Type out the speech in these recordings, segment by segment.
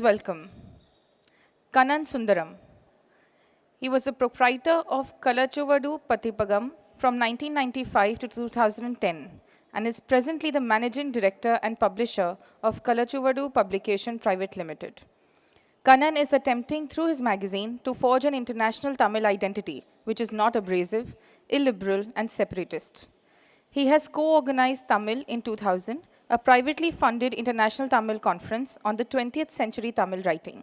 Please welcome Kannan Sundaram. He was the proprietor of Kalachuvadu Patipagam from 1995 to 2010 and is presently the managing director and publisher of Kalachuvadu Publication Private Limited. Kannan is attempting through his magazine to forge an international Tamil identity which is not abrasive, illiberal, and separatist. He has co-organized Tamil in 2000, a privately funded international Tamil conference on the 20th century Tamil writing.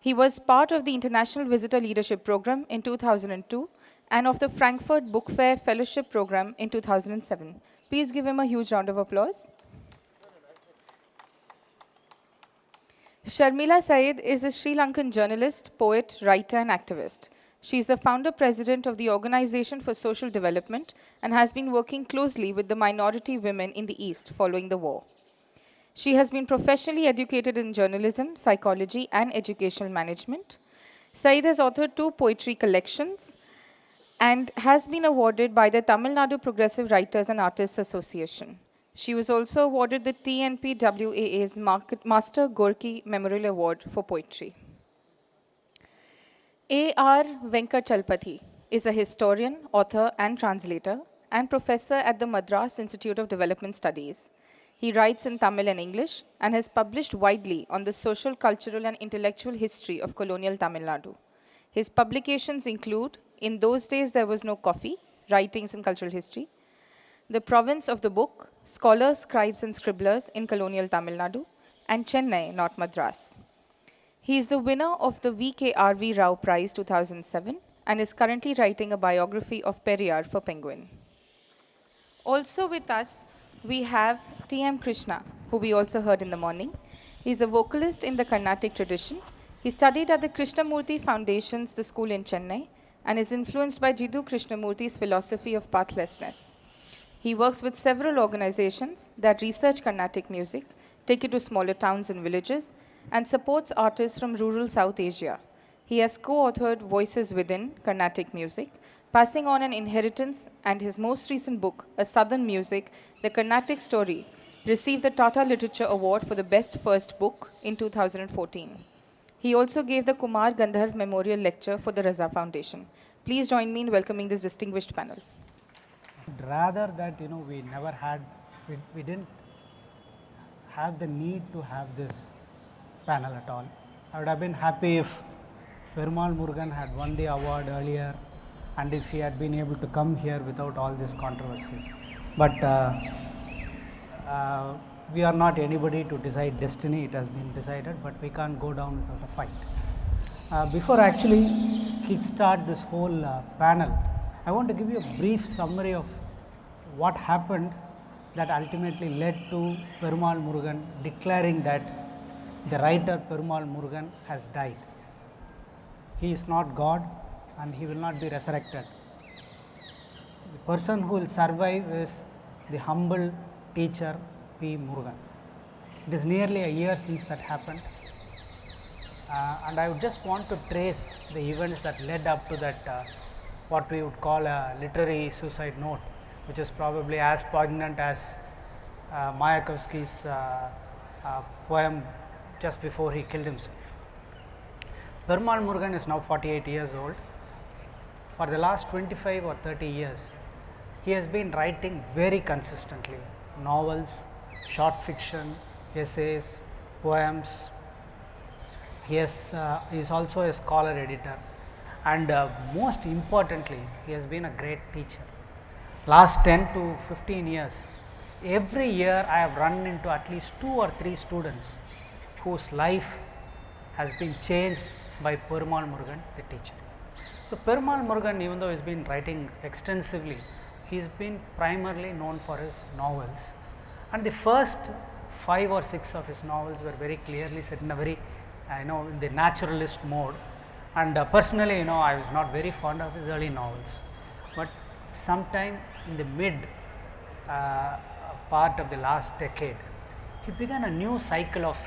He was part of the International Visitor Leadership Program in 2002 and of the Frankfurt Book Fair Fellowship Program in 2007. Please give him a huge round of applause. Sharmila Syed is a Sri Lankan journalist, poet, writer, and activist. She is the founder-president of the Organization for Social Development and has been working closely with the minority women in the East following the war. She has been professionally educated in journalism, psychology, and educational management. Syed has authored 2 poetry collections and has been awarded by the Tamil Nadu Progressive Writers and Artists Association. She was also awarded the TNPWAA's Master Gorky Memorial Award for Poetry. A.R. Venkatchalpathy is a historian, author, and translator, and professor at the Madras Institute of Development Studies. He writes in Tamil and English and has published widely on the social, cultural, and intellectual history of colonial Tamil Nadu. His publications include In Those Days There Was No Coffee, Writings in Cultural History, The Province of the Book, Scholars, Scribes, and Scribblers in Colonial Tamil Nadu, and Chennai, not Madras. He is the winner of the V.K.R.V. Rao Prize 2007 and is currently writing a biography of Periyar for Penguin. Also with us, we have T.M. Krishna, who we also heard in the morning. He is a vocalist in the Carnatic tradition. He studied at the Krishnamurti Foundation's The School in Chennai and is influenced by Jiddu Krishnamurti's philosophy of pathlessness. He works with several organizations that research Carnatic music, take it to smaller towns and villages, and supports artists from rural South Asia. He has co-authored Voices Within Carnatic Music, Passing on an Inheritance, and his most recent book, A Southern Music, The Carnatic Story, received the Tata Literature Award for the Best First Book in 2014. He also gave the Kumar Gandharv Memorial Lecture for the Raza Foundation. Please join me in welcoming this distinguished panel. Rather that, we didn't have the need to have this panel at all. I would have been happy if Perumal Murugan had won the award earlier and if he had been able to come here without all this controversy. But we are not anybody to decide destiny, it has been decided, but we can't go down without a fight. Before actually kickstart this whole panel, I want to give you a brief summary of what happened that ultimately led to Perumal Murugan declaring that the writer Perumal Murugan has died. He is not God and he will not be resurrected. The person who will survive is the humble teacher P. Murugan. It is nearly a year since that happened, and I would just want to trace the events that led up to that what we would call a literary suicide note, which is probably as poignant as Mayakovsky's poem just before he killed himself. Perumal Murugan is now 48 years old. For the last 25 or 30 years, he has been writing very consistently novels, short fiction, essays, poems. He is also a scholar editor, and most importantly, he has been a great teacher. Last 10 to 15 years, every year I have run into at least 2 or 3 students whose life has been changed by Perumal Murugan, the teacher. So Perumal Murugan, even though he has been writing extensively, he has been primarily known for his novels, and the first 5 or 6 of his novels were very clearly set in a very in the naturalist mode, and personally I was not very fond of his early novels, but sometime in the mid part of the last decade he began a new cycle of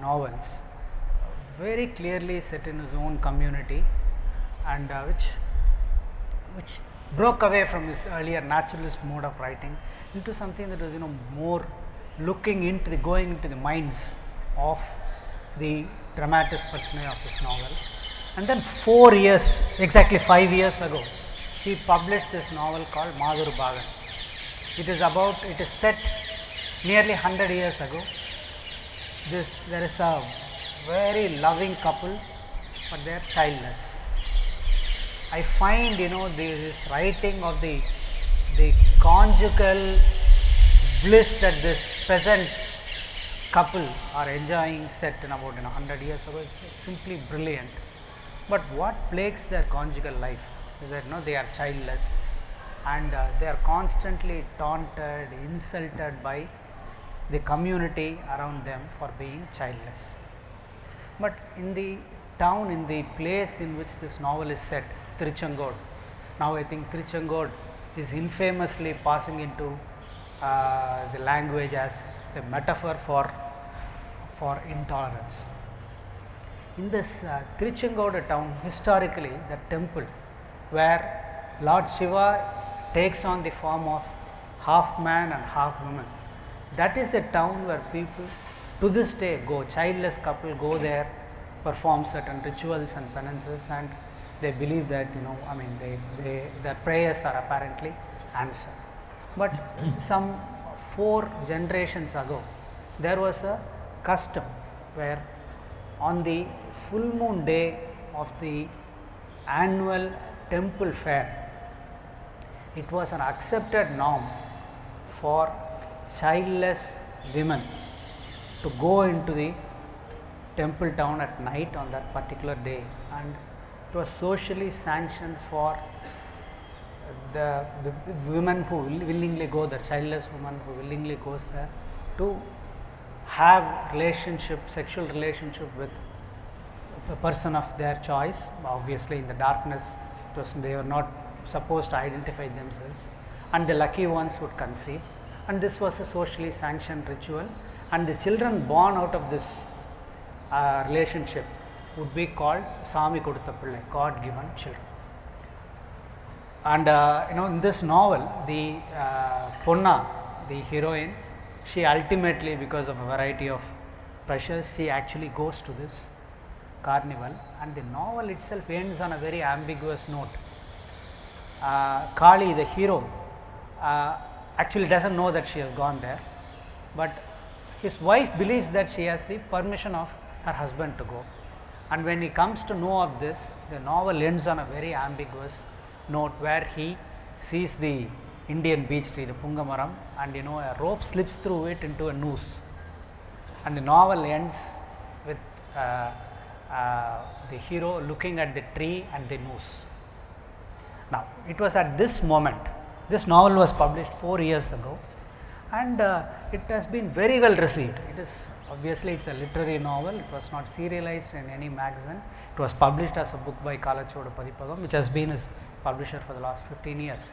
novels very clearly set in his own community, and which broke away from his earlier naturalist mode of writing into something that was more looking into going into the minds of the dramatis personae of this novel. And then 4 years, exactly 5 years ago, he published this novel called Madhur Bhagan. It is set nearly 100 years ago. There is a very loving couple, but they are childless. I find this writing of the conjugal bliss that this present couple are enjoying set in about 100 years ago is simply brilliant. But what plagues their conjugal life is that they are childless, and they are constantly taunted, insulted by the community around them for being childless. But in the town, in the place in which this novel is set, Tiruchengod, now I think Tiruchengod is infamously passing into the language as a metaphor for intolerance. In this Tiruchengodu town, historically the temple where Lord Shiva takes on the form of half man and half woman, that is a town where people to this day go, childless couple go there, perform certain rituals and penances, and they believe that their prayers are apparently answered. But some 4 generations ago, there was a custom where on the full moon day of the annual temple fair, it was an accepted norm for childless women to go into the temple town at night on that particular day, and it was socially sanctioned for the women who willingly go there, childless woman who willingly goes there, to have sexual relationship with a person of their choice. Obviously in the darkness, they were not supposed to identify themselves, and the lucky ones would conceive, and this was a socially sanctioned ritual, and the children born out of this relationship would be called Sami Kodutha Pillai, God given children. And in this novel, the Ponna, the heroine, she ultimately, because of a variety of pressures, she actually goes to this carnival, and the novel itself ends on a very ambiguous note. Kali, the hero, actually doesn't know that she has gone there, but his wife believes that she has the permission of her husband to go, and when he comes to know of this, the novel ends on a very ambiguous note where he sees the Indian beech tree, the Pungamaram, and a rope slips through it into a noose, and the novel ends with the hero looking at the tree and the noose. Now, it was at this moment, this novel was published 4 years ago, and it has been very well received. It is obviously it's a literary novel. It was not serialized in any magazine. It was published as a book by Kalachodu Padipagam, which has been his publisher for the last 15 years.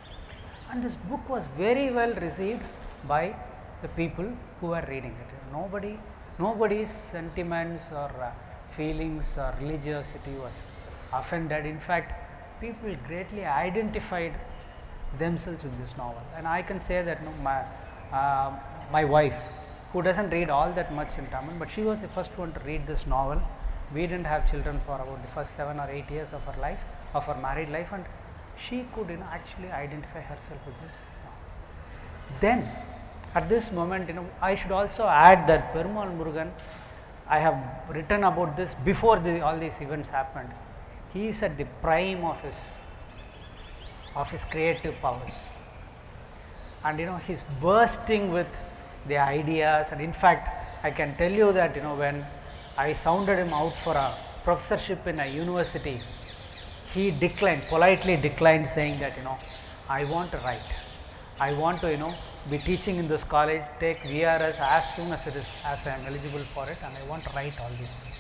And this book was very well received by the people who were reading it. Nobody's sentiments or feelings or religiosity was offended. In fact, people greatly identified themselves with this novel, and I can say that my wife, who doesn't read all that much in Tamil, but she was the first one to read this novel. We didn't have children for about the first 7 or 8 years of her life, of her married life, and she could actually identify herself with this. Then at this moment, I should also add that Perumal Murugan, I have written about this before all these events happened. He is at the prime of his creative powers, and he's bursting with the ideas. And in fact, I can tell you that when I sounded him out for a professorship in a university, he politely declined, saying that I want to write, I want to be teaching in this college, take VRS as soon as I am eligible for it, and I want to write all these things.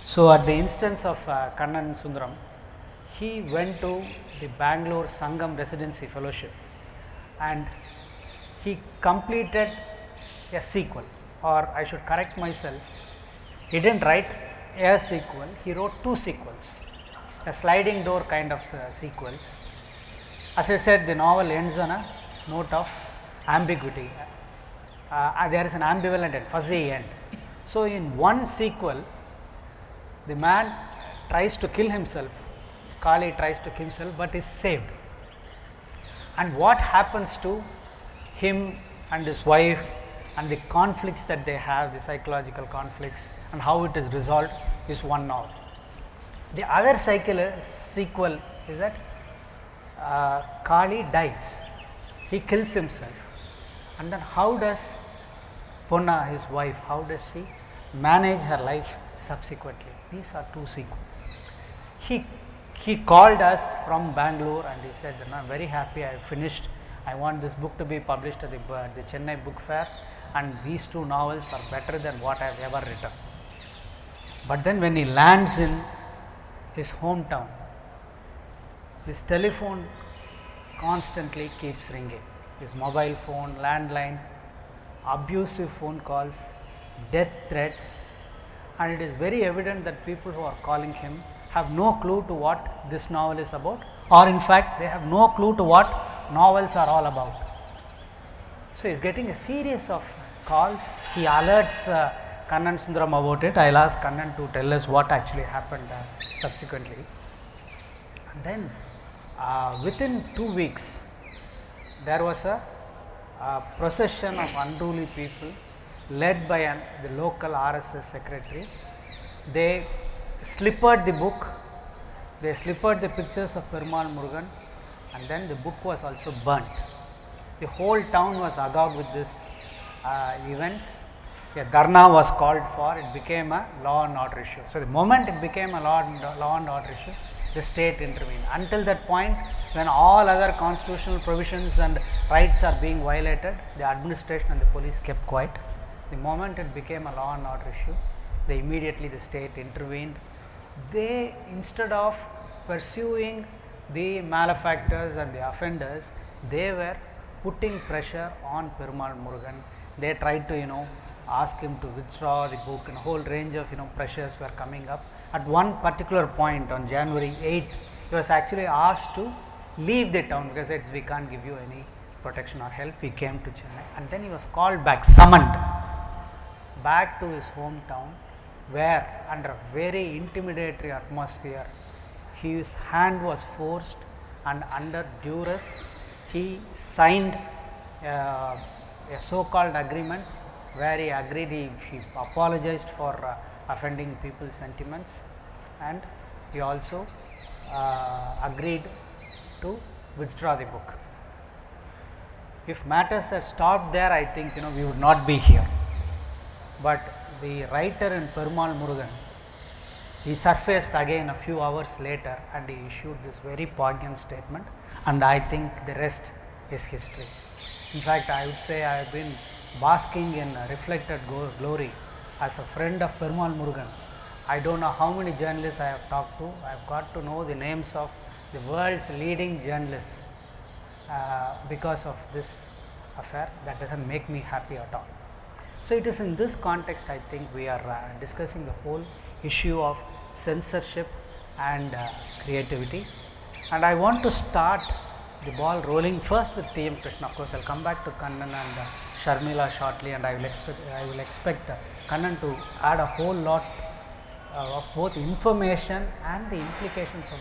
So at the instance of Kannan Sundaram, he went to the Bangalore Sangam Residency Fellowship, and he completed a sequel, or I should correct myself, he didn't write a sequel, he wrote 2 sequels, a sliding door kind of sequels. As I said, the novel ends on a note of ambiguity. There is an ambivalent and fuzzy end. So in one sequel, The man tries to kill himself, Kali tries to kill himself, but is saved. And what happens to him and his wife and the conflicts that they have, the psychological conflicts, and how it is resolved is one novel. The other sequel is that Kali dies, he kills himself, and then how does Ponna, his wife, how does she manage her life subsequently? These are two sequels. He called us from Bangalore and he said, I am very happy, I have finished, I want this book to be published at the Chennai Book Fair, and these two novels are better than what I have ever written. But then when he lands in his hometown, his telephone constantly keeps ringing, his mobile phone, landline, abusive phone calls, death threats, and it is very evident that people who are calling him have no clue to what this novel is about, or in fact they have no clue to what novels are all about. So he is getting a series of calls. He alerts Kannan Sundaram about it. I will ask Kannan to tell us what actually happened subsequently. And then within 2 weeks there was a procession of unruly people led by the local RSS secretary. They slippered the book, they slippered the pictures of Perumal Murugan, and then the book was also burnt. The whole town was agog with this events. A dharna was called for, it became a law and order issue. So the moment it became a law and order issue, the state intervened. Until that point, when all other constitutional provisions and rights are being violated, the administration and the police kept quiet. The moment it became a law and order issue, immediately the state intervened. They, instead of pursuing the malefactors and the offenders, they were putting pressure on Perumal Murugan. They tried to ask him to withdraw the book, and a whole range of pressures were coming up. At one particular point on January 8th, he was actually asked to leave the town because it's, we can't give you any protection or help. He came to Chennai, and then he was called back, summoned back to his hometown, where under a very intimidatory atmosphere his hand was forced, and under duress he signed a so-called agreement where he agreed, he apologized for offending people's sentiments, and he also agreed to withdraw the book. If matters had stopped there, I think we would not be here. But the writer in Perumal Murugan, he surfaced again a few hours later and he issued this very poignant statement, and I think the rest is history. In fact, I would say I have been basking in reflected glory as a friend of Perumal Murugan. I don't know how many journalists I have talked to. I have got to know the names of the world's leading journalists because of this affair. That doesn't make me happy at all. So it is in this context, I think, we are discussing the whole issue of censorship and creativity, and I want to start the ball rolling first with T.M. Krishna. Of course, I will come back to Kannan and Sharmila shortly, and I will expect Kannan to add a whole lot of both information and the implications of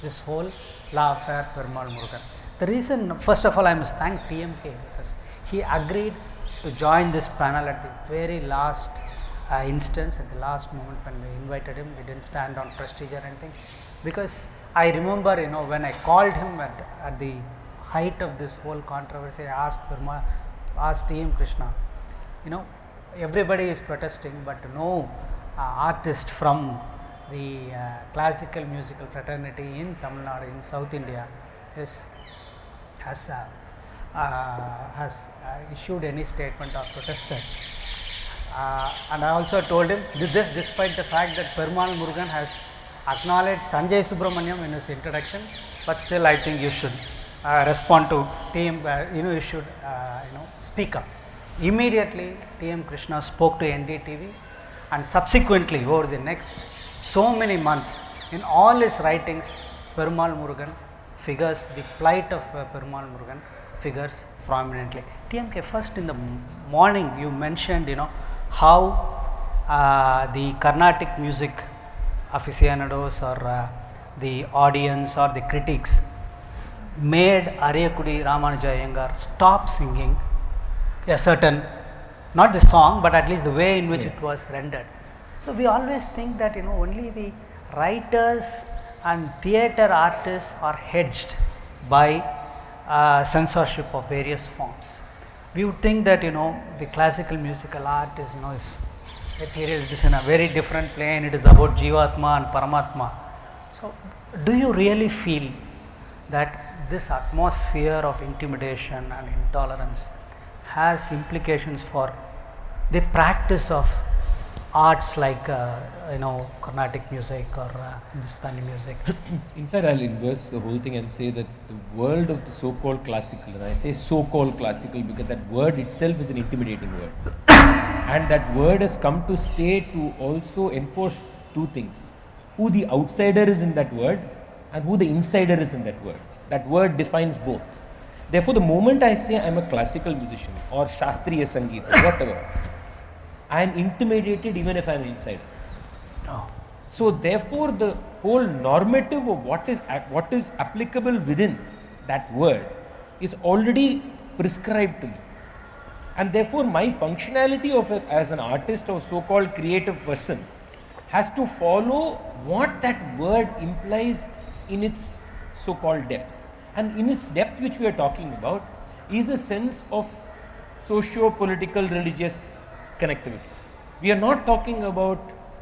this whole law affair Perumal Murugan. The reason, first of all, I must thank TMK because he agreed to join this panel at the very last instance, at the last moment when we invited him. We didn't stand on prestige or anything, because I remember when I called him at the height of this whole controversy, I asked T.M. Krishna, everybody is protesting, but no artist from the classical musical fraternity in Tamil Nadu, in South India, has issued any statement or protested. And I also told him this despite the fact that Perumal Murugan has acknowledged Sanjay Subramaniam in his introduction, but still I think you should respond to TM, you should speak up. Immediately TM Krishna spoke to NDTV, and subsequently over the next so many months in all his writings, Perumal Murugan figures, the plight of Perumal Murugan figures prominently. TMK, first in the morning you mentioned how the Carnatic music aficionados or the audience or the critics made Ariyakudi Ramanuja Iyengar stop singing a certain, not the song, but at least the way in which it was rendered. So we always think that only the writers and theatre artists are hedged by censorship of various forms. We would think that the classical musical art is ethereal, it is in a very different plane, it is about Jivatma and Paramatma. So do you really feel that this atmosphere of intimidation and intolerance has implications for the practice of arts like Carnatic music or Hindustani music? In fact, I'll inverse the whole thing and say that the world of the so-called classical, and I say so-called classical because that word itself is an intimidating word, and that word has come to stay to also enforce two things: who the outsider is in that word and who the insider is in that word. That word defines both. Therefore, the moment I say I'm a classical musician or Shastriya Sangeet or whatever, I am intimidated even if I am an insider. Oh. So therefore, the whole normative of what is applicable within that word is already prescribed to me, and therefore my functionality of it as an artist or so-called creative person has to follow what that word implies in its so-called depth. And in its depth, which we are talking about, is a sense of socio-political religious connectivity. We are not talking about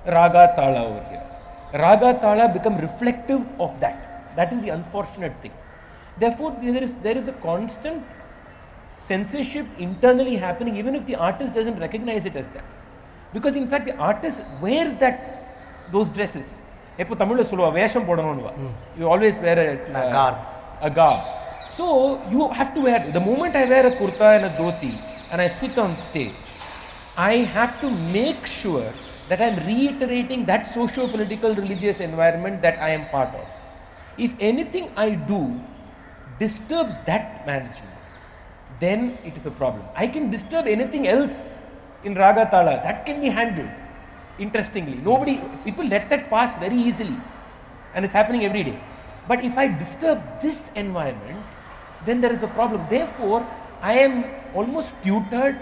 raga tala over here. Raga tala become reflective of that. That is the unfortunate thing. Therefore, there is a constant censorship internally happening, even if the artist doesn't recognize it as that. Because in fact, the artist wears those dresses. You always wear A garb. A garb. So you have to wear, the moment I wear a kurta and a dhoti and I sit on stage, I have to make sure that I am reiterating that socio-political religious environment that I am part of. If anything I do disturbs that management, then it is a problem. I can disturb anything else in Raga Tala, that can be handled. Interestingly, people let that pass very easily, and it's happening every day. But if I disturb this environment, then there is a problem. Therefore, I am almost tutored,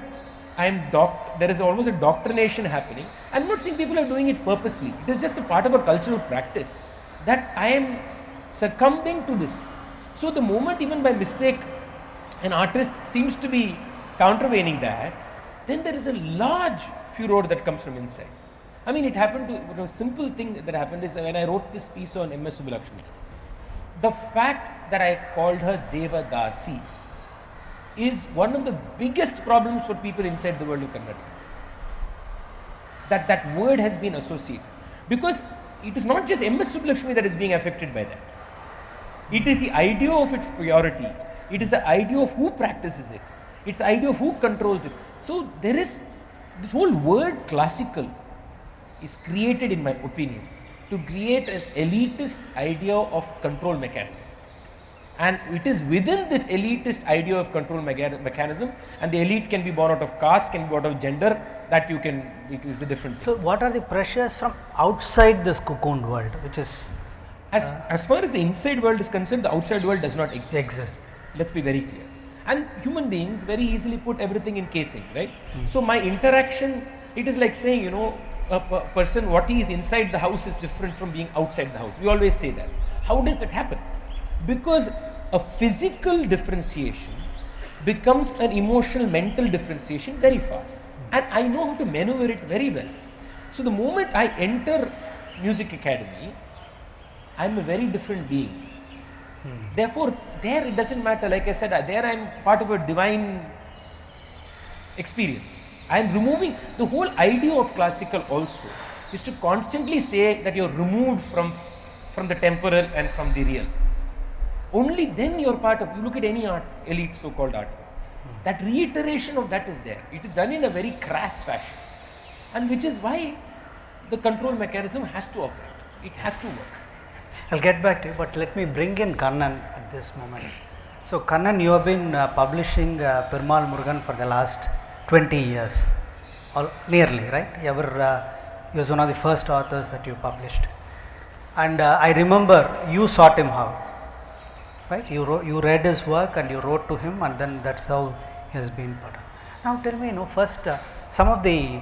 there is almost a doctrination happening. I'm not saying people are doing it purposely. It is just a part of a cultural practice that I am succumbing to this. So the moment even by mistake an artist seems to be countervailing that, then there is a large furor that comes from inside. I mean, it happened to, a simple thing that happened is when I wrote this piece on M.S. Subbulakshmi, the fact that I called her Deva Dasi is one of the biggest problems for people inside the world of Kannada. That word has been associated. Because it is not just M.S. Subbulakshmi that is being affected by that. It is the idea of its purity. It is the idea of who practices it. It's the idea of who controls it. So there is, this whole word classical is created, in my opinion, to create an elitist idea of control mechanism. And it is within this elitist idea of control mechanism, and the elite can be born out of caste, can be born out of gender, that you can, is a different thing. So what are the pressures from outside this cocoon world, which is? As far as the inside world is concerned, the outside world does not exist. Let's be very clear. And human beings very easily put everything in casings, right? So my interaction, it is like saying, a person, what he is inside the house is different from being outside the house. We always say that. How does that happen? Because a physical differentiation becomes an emotional, mental differentiation very fast. And I know how to maneuver it very well. So the moment I enter music academy, I am a very different being. Therefore, there it doesn't matter, like I said, there I am part of a divine experience. I am removing, the whole idea of classical also is to constantly say that you are removed from the temporal and from the real. Only then you are part of, you look at any art, elite so-called art form, that reiteration of that is there. It is done in a very crass fashion, and which is why the control mechanism has to operate. It has to work. I'll get back to you, but let me bring in Kannan at this moment. So Kannan, you have been publishing Perumal Murugan for the last 20 years, or nearly, right? He was one of the first authors that you published. And I remember you sought him out, right? You read his work and you wrote to him, and then that's how he has been put on. Now tell me, first some of the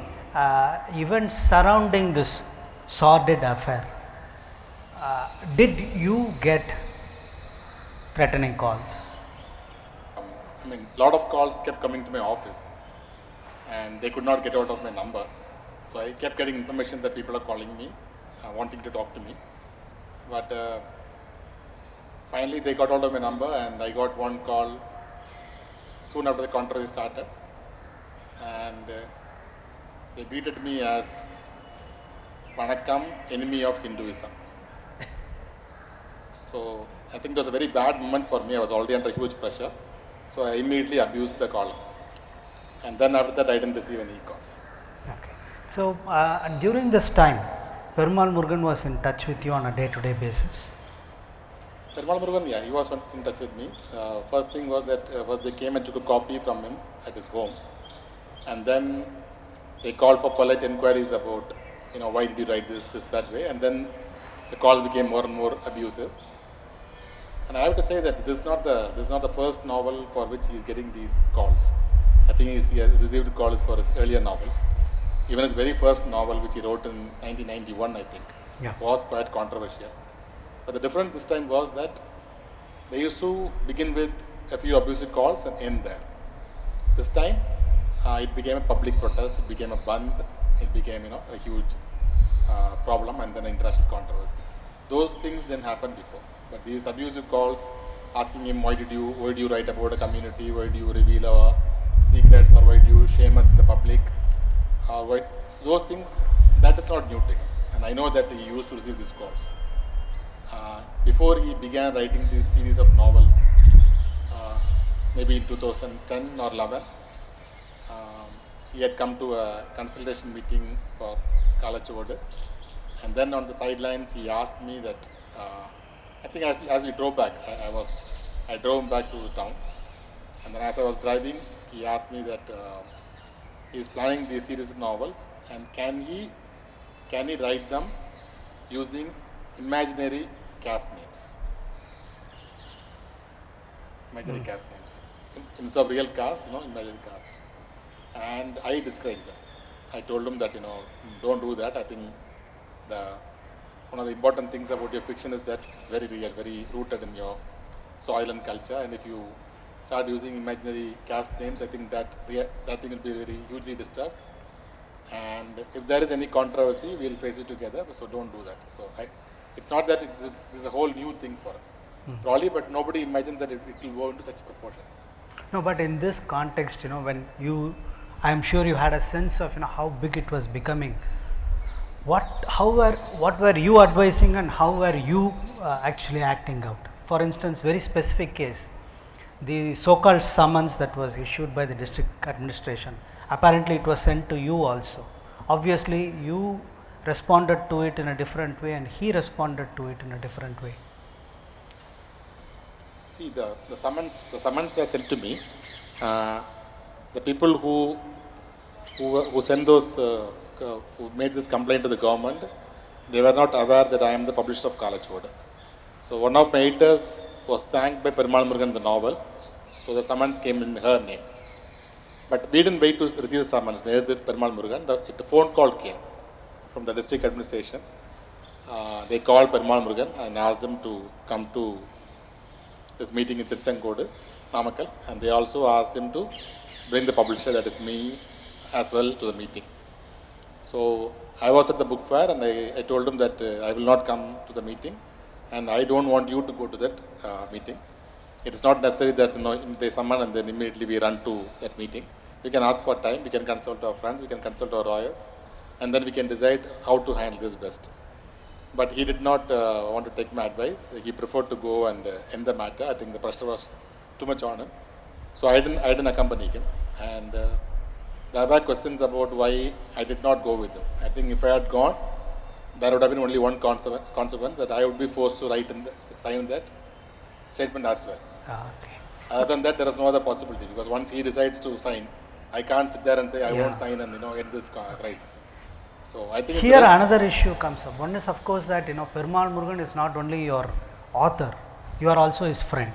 events surrounding this sordid affair. Did you get threatening calls? I mean, a lot of calls kept coming to my office and they could not get out of my number. So I kept getting information that people are calling me, wanting to talk to me. But finally they got out of my number and I got one call soon after the controversy started. And they greeted me as Vanakkam, enemy of Hinduism. So I think it was a very bad moment for me. I was already under huge pressure. So I immediately abused the caller. And then after that, I didn't receive any calls. Okay. So during this time, Perumal Murugan was in touch with you on a day-to-day basis. Perumal Murugan, yeah, he was in touch with me. First thing was that they came and took a copy from him at his home. And then they called for polite inquiries about, why did you write this, that way. And then the calls became more and more abusive. And I have to say that this is not the first novel for which he is getting these calls. I think he has received calls for his earlier novels. Even his very first novel, which he wrote in 1991, I think, was quite controversial. But the difference this time was that they used to begin with a few abusive calls and end there. This time, it became a public protest, it became a bandh, it became a huge problem and then an international controversy. Those things didn't happen before. But these abusive calls, asking him why do you write about a community, why do you reveal our secrets, or why do you shame us in the public, so those things, that is not new to him. And I know that he used to receive these calls. Before he began writing this series of novels, maybe in 2010 or 11, he had come to a consultation meeting for Kalachuvadu. And then on the sidelines, he asked me that, I think as we drove back, I drove him back to the town. And then as I was driving, he asked me that he is planning these series of novels and can he write them using imaginary caste names. Imaginary caste names. Instead of real caste, imaginary caste. And I discouraged him. I told him that, don't do that. I think one of the important things about your fiction is that it's very real, very rooted in your soil and culture. And if you start using imaginary caste names, I think that thing will be very hugely disturbed. And if there is any controversy, we'll face it together. So don't do that. So it's not that this is a whole new thing for him. Probably, but nobody imagined that it will go into such proportions. No, but in this context, when I'm sure you had a sense of how big it was becoming. What were you advising and how were you actually acting out? For instance, very specific case, the so-called summons that was issued by the district administration. Apparently, it was sent to you also. Obviously, you responded to it in a different way, and he responded to it in a different way. See, the summons were sent to me. The people who sent those. Who made this complaint to the government, they were not aware that I am the publisher of Kalachuvadu. So one of my editors was thanked by Perumal Murugan the novel, so the summons came in her name. But we didn't wait to receive the summons near the Perumal Murugan. The phone call came from the district administration. They called Perumal Murugan and asked him to come to this meeting in Tiruchenkodu, Namakkal, and they also asked him to bring the publisher, that is me, as well to the meeting. So I was at the book fair and I told him that I will not come to the meeting and I don't want you to go to that meeting. It's not necessary that they summon and then immediately we run to that meeting. We can ask for time, we can consult our friends, we can consult our lawyers, and then we can decide how to handle this best. But he did not want to take my advice. He preferred to go and end the matter. I think the pressure was too much on him. So I didn't accompany him. And there were questions about why I did not go with him. I think if I had gone, there would have been only one consequence, that I would be forced to sign that statement as well. Okay. Other than that, there is no other possibility, because once he decides to sign, I can't sit there and say I won't sign and end this crisis. So I think Here it's another issue comes up. One is of course that Perumal Murugan is not only your author, you are also his friend.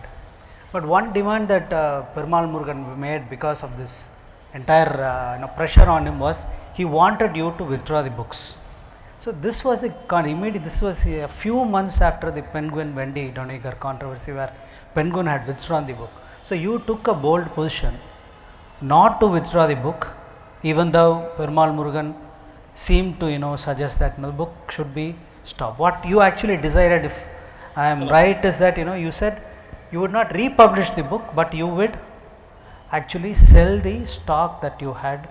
But one demand that Perumal Murugan made because of this entire pressure on him was he wanted you to withdraw the books. So this was this was a few months after the Penguin Wendy Doniger controversy where Penguin had withdrawn the book. So you took a bold position not to withdraw the book, even though Perumal Murugan seemed to suggest that the book should be stopped. What you actually decided, if I am right, is that you said you would not republish the book, but you would actually sell the stock that you had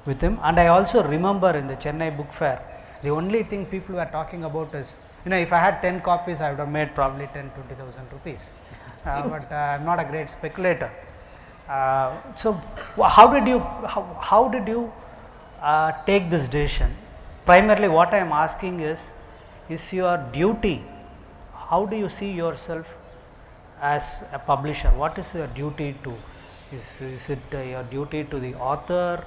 with him. And I also remember in the Chennai book fair, the only thing people were talking about is, if I had 10 copies, I would have made probably 10-20,000 rupees. But I am not a great speculator. So how did you take this decision? Primarily what I am asking is your duty. How do you see yourself as a publisher? What is your duty to? Is it your duty to the author,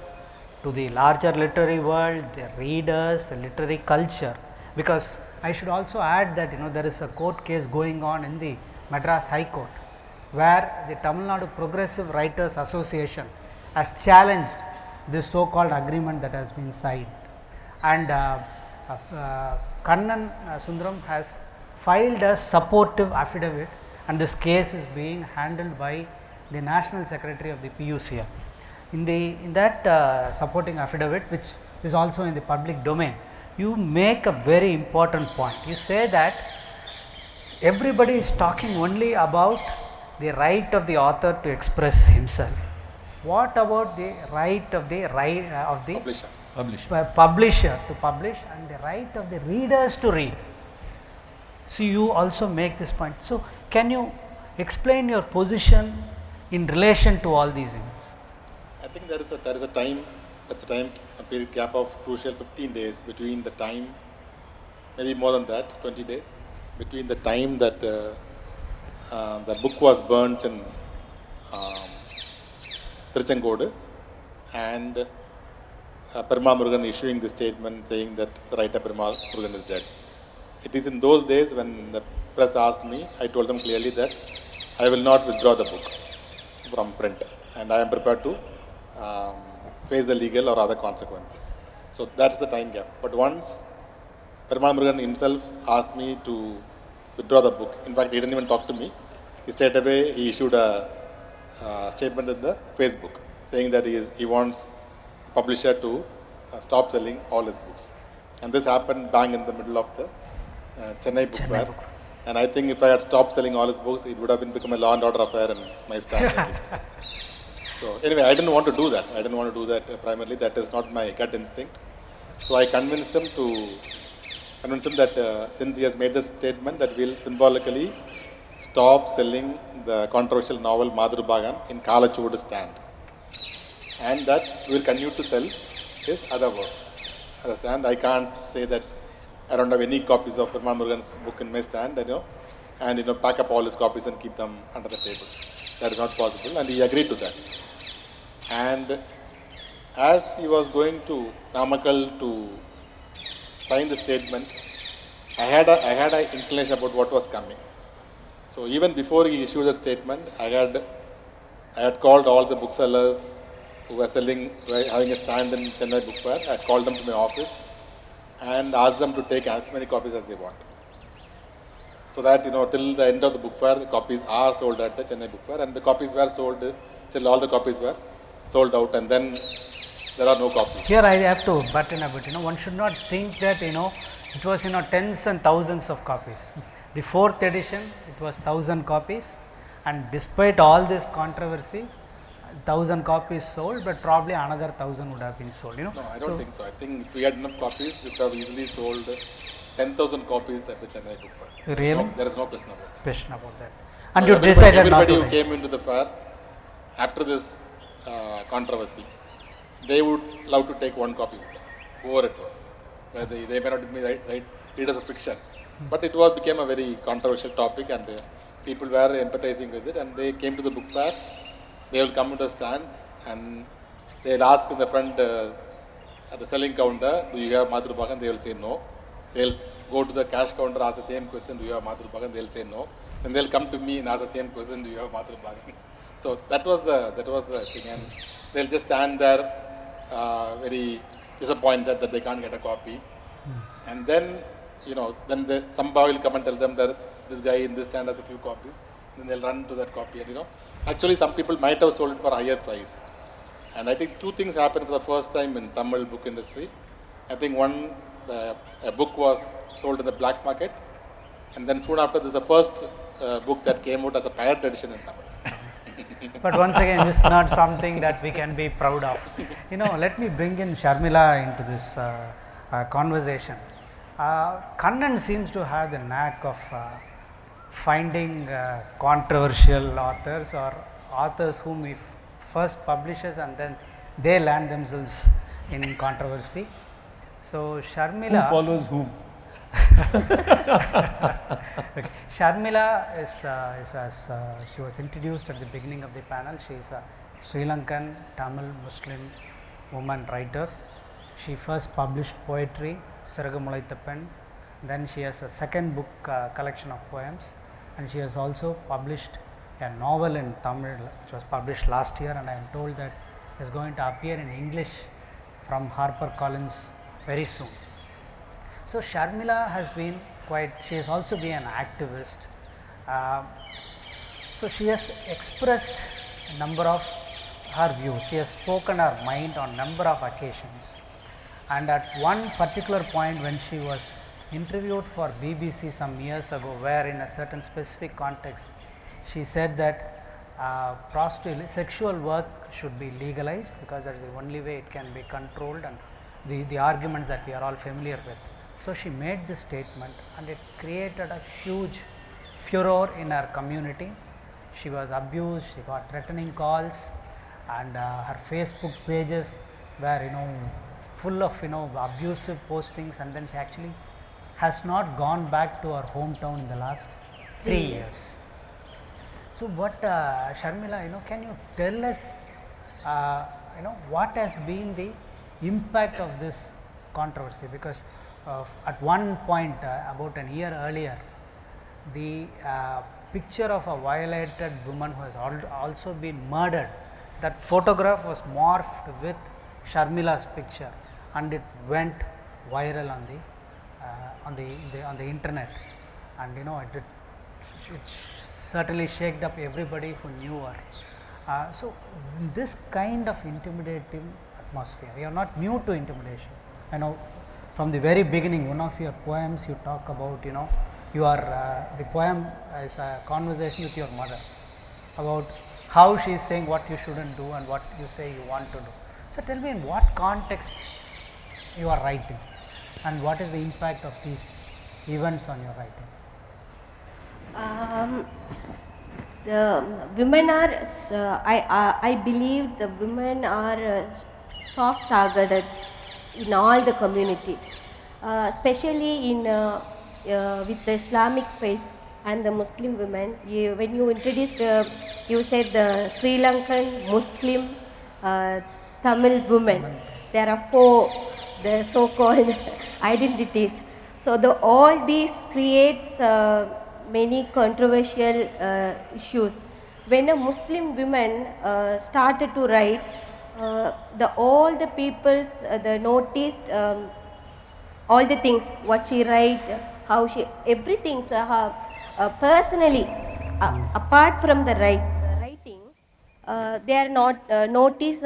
to the larger literary world, the readers, the literary culture? Because I should also add that there is a court case going on in the Madras High Court, where the Tamil Nadu Progressive Writers Association has challenged this so called agreement that has been signed, and Kannan Sundaram has filed a supportive affidavit, and this case is being handled by the National Secretary of the PUCL. In that supporting affidavit, which is also in the public domain, you make a very important point. You say that everybody is talking only about the right of the author to express himself. What about the right of the publisher to publish, and the right of the readers to read? So you also make this point. So can you explain your position in relation to all these things? I think there is a time a period gap of crucial 15 days between the time, maybe more than that, 20 days, between the time that the book was burnt in Tiruchenkodu and Perumal Murugan issuing the statement saying that the writer Perumal Murugan is dead. It is in those days when the press asked me, I told them clearly that I will not withdraw the book from print, and I am prepared to face the legal or other consequences. So that's the time gap. But once Perumal Murugan himself asked me to withdraw the book, in fact he didn't even talk to me, straight away he issued a statement in the Facebook saying that he wants the publisher to stop selling all his books. And this happened bang in the middle of the Chennai book fair. And I think if I had stopped selling all his books, it would have become a law and order affair in my stand at least. So anyway, I didn't want to do that. Primarily, that is not my gut instinct. So I convinced him that since he has made this statement, that we'll symbolically stop selling the controversial novel Madhur Bhagan in Kalachuvodu stand, and that we will continue to sell his other works. As a stand, I can't say that I don't have any copies of Perumal Murugan's book in my stand, and pack up all his copies and keep them under the table. That is not possible, and he agreed to that. And as he was going to Namakkal to sign the statement, I had an inclination about what was coming. So even before he issued the statement, I had called all the booksellers who were having a stand in Chennai Book Fair. I had called them to my office and asked them to take as many copies as they want. So that, till the end of the book fair, the copies are sold at the Chennai Book Fair, and the copies were sold till all the copies were sold out, and then there are no copies. Here I have to butt in a bit. One should not think that it was tens and thousands of copies. The fourth edition, it was 1,000 copies, and despite all this controversy, 1,000 copies sold, but probably another 1,000 would have been sold. No, I don't think so. I think if we had enough copies, we could have easily sold 10,000 copies at the Chennai Book Fair. Really? There is no question about that. And you decided not to. Everybody who came into the fair after this controversy, they would love to take one copy with them, whoever it was. They may not be readers of fiction, but it became a very controversial topic, and people were empathizing with it, and they came to the book fair. They will come to the stand and they'll ask in the front at the selling counter, do you have Madhurbagan? They will say no. They'll go to the cash counter, ask the same question, do you have Madhurbagan? They'll say no. Then they'll come to me and ask the same question, do you have Madhurbagan? So that was the thing, and they'll just stand there very disappointed that they can't get a copy. And then, then somebody will come and tell them that this guy in this stand has a few copies. Then they'll run to that copy, and actually some people might have sold it for a higher price. And I think two things happened for the first time in Tamil book industry. I think one, a book was sold in the black market, and then soon after, this is the first book that came out as a pirate edition in Tamil. But once again, this is not something that we can be proud of. Let me bring in Sharmila into this conversation. Kannan seems to have the knack of finding controversial authors or authors whom he first publishes and then they land themselves in controversy. So Sharmila, Who follows whom? okay. Sharmila is as she was introduced at the beginning of the panel. She is a Sri Lankan Tamil Muslim woman writer. She first published poetry, Siragamulaitappan. Then she has a second book collection of poems, and she has also published a novel in Tamil which was published last year, and I am told that it is going to appear in English from HarperCollins very soon. So Sharmila has been she has also been an activist. So she has expressed a number of her views. She has spoken her mind on number of occasions. And at one particular point when she was interviewed for BBC some years ago, where in a certain specific context, she said that sexual work should be legalized because that is the only way it can be controlled, and the arguments that we are all familiar with. So she made this statement, and it created a huge furor in her community. She was abused, she got threatening calls, and her Facebook pages were full of abusive postings, and then she actually has not gone back to her hometown in the last 3 years. So what Sharmila, can you tell us what has been the impact of this controversy? Because at one point about a year earlier, the picture of a violated woman who has also been murdered, that photograph was morphed with Sharmila's picture, and it went viral on the internet, and it certainly shaked up everybody who knew her. So this kind of intimidating atmosphere, you are not new to intimidation. From the very beginning, one of your poems you talk about, the poem is a conversation with your mother about how she is saying what you shouldn't do and what you say you want to do. So tell me in what context you are writing, and what is the impact of these events on your writing? The women are, I believe the women are soft targeted in all the community, especially in with the Islamic faith and the Muslim women. When you introduced, you said the Sri Lankan Muslim Tamil women. There are 4 the so-called identities. So all these creates many controversial issues. When a Muslim woman started to write, all the peoples noticed all the things, what she write, how she, everything. Personally, apart from the writing, they are not noticed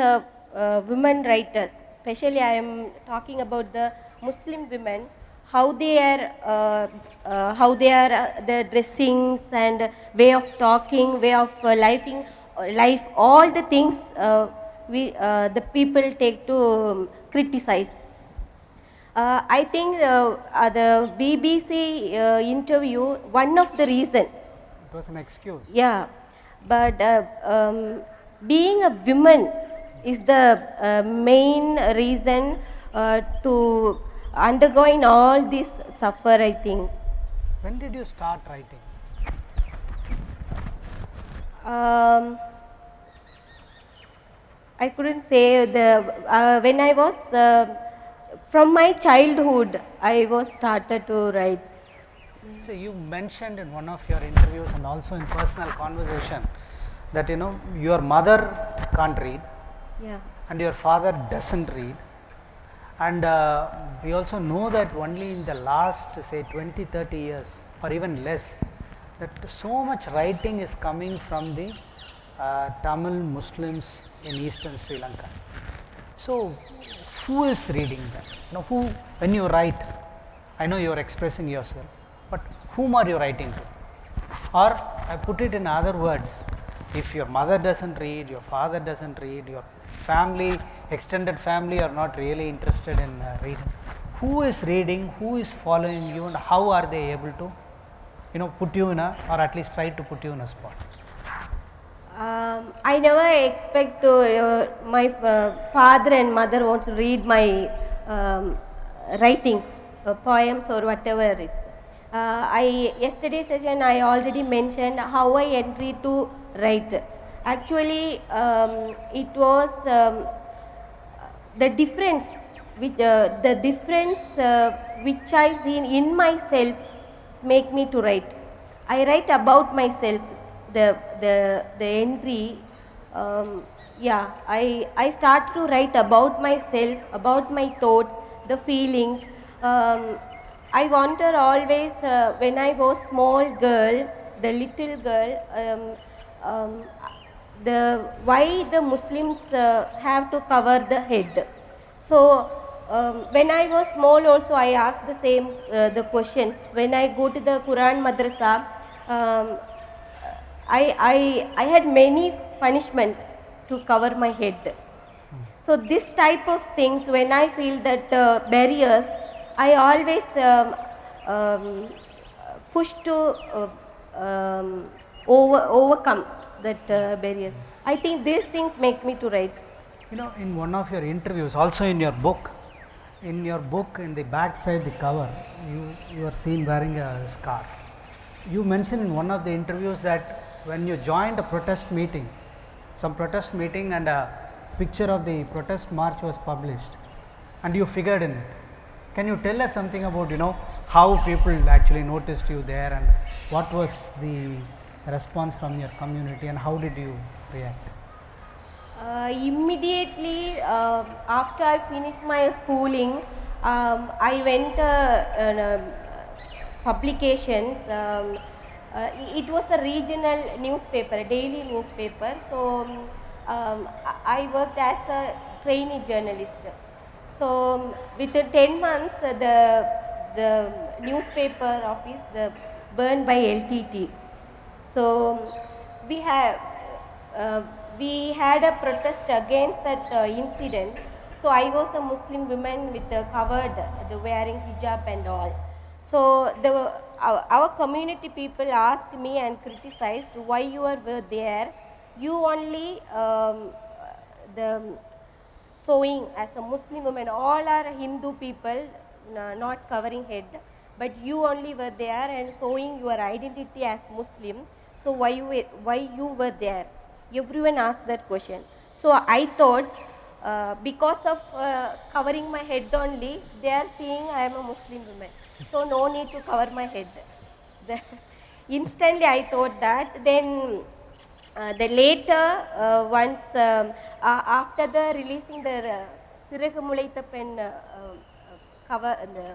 women writers. Especially, I am talking about the Muslim women, how they are, the dressings and way of talking, way of life, all the things the people take to criticize. I think the BBC interview, one of the reason. It was an excuse. Yeah, but being a woman is the main reason to undergoing all this suffer, I think. When did you start writing? I couldn't say when I was from my childhood, I was started to write. So you mentioned in one of your interviews and also in personal conversation that your mother can't read Yeah. and your father doesn't read, and we also know that only in the last say 20-30 years or even less that so much writing is coming from the Tamil Muslims in eastern Sri Lanka. So who is reading that? Who, when you write, I know you are expressing yourself, but whom are you writing to? Or I put it in other words, if your mother doesn't read, your father doesn't read, your family, extended family are not really interested in reading, who is reading, who is following you, and how are they able to put you in a, or at least try to put you in a spot? I never expect to, my father and mother wants to read my writings, poems or whatever it's. Yesterday's session I already mentioned how I entry to write. Actually, it was the difference which I see in myself make me to write. I write about myself. The entry. Yeah, I start to write about myself, about my thoughts, the feelings. I wonder always when I was small girl, the little girl, why the Muslims have to cover the head. So when I was small also I asked the same the question. When I go to the Quran madrasa, I had many punishment to cover my head. So this type of things, when I feel that barriers, I always push to overcome that barriers. I think these things make me to write. In one of your interviews, also in your book, in the back side, the cover, you are seen wearing a scarf. You mentioned in one of the interviews that when you joined a protest meeting, some protest meeting, and a picture of the protest march was published, and you figured in it. Can you tell us something about how people actually noticed you there, and what was the response from your community, and how did you react? Immediately after I finished my schooling, I went publications. It was a regional newspaper, a daily newspaper. So I worked as a trainee journalist. So within 10 months, the newspaper office burned by LTT. So we had a protest against that incident. So I was a Muslim woman with covered, the wearing hijab and all. So our community people asked me and criticized why you were there. You only showing as a Muslim woman. All are Hindu people, not covering head, but you only were there and showing your identity as Muslim. So why you were there? Everyone asked that question. So I thought because of covering my head only, they are seeing I am a Muslim woman. So no need to cover my head. Instantly I thought that. Then the later once after the releasing the Siragu Mulaitha Pen cover the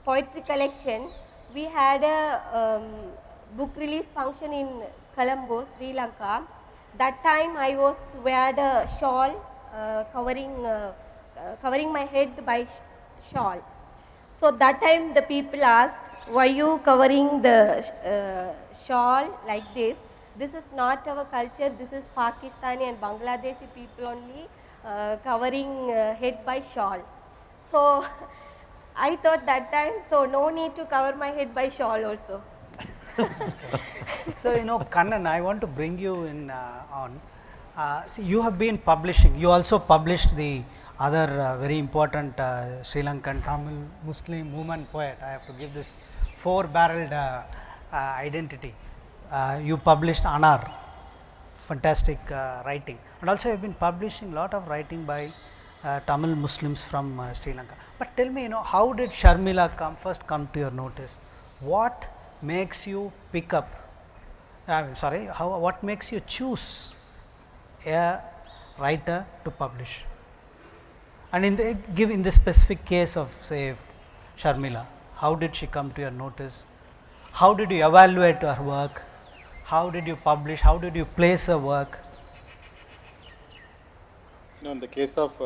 poetry collection, we had a book release function in Colombo, Sri Lanka. That time I was weared a shawl covering my head by shawl. So that time the people asked, why you covering the shawl like this? This is not our culture. This is Pakistani and Bangladeshi people only covering head by shawl. So I thought that time, so no need to cover my head by shawl also. So Kannan, I want to bring you in on. See, you have been publishing. You also published the other very important Sri Lankan Tamil Muslim woman poet. I have to give this four-barreled identity. You published Anar, fantastic writing, and also you have been publishing a lot of writing by Tamil Muslims from Sri Lanka. But tell me, how did Sharmila first come to your notice? What makes you pick up? What makes you choose a writer to publish? And in the specific case of, say, Sharmila, how did she come to your notice? How did you evaluate her work? How did you publish? How did you place her work? In the case of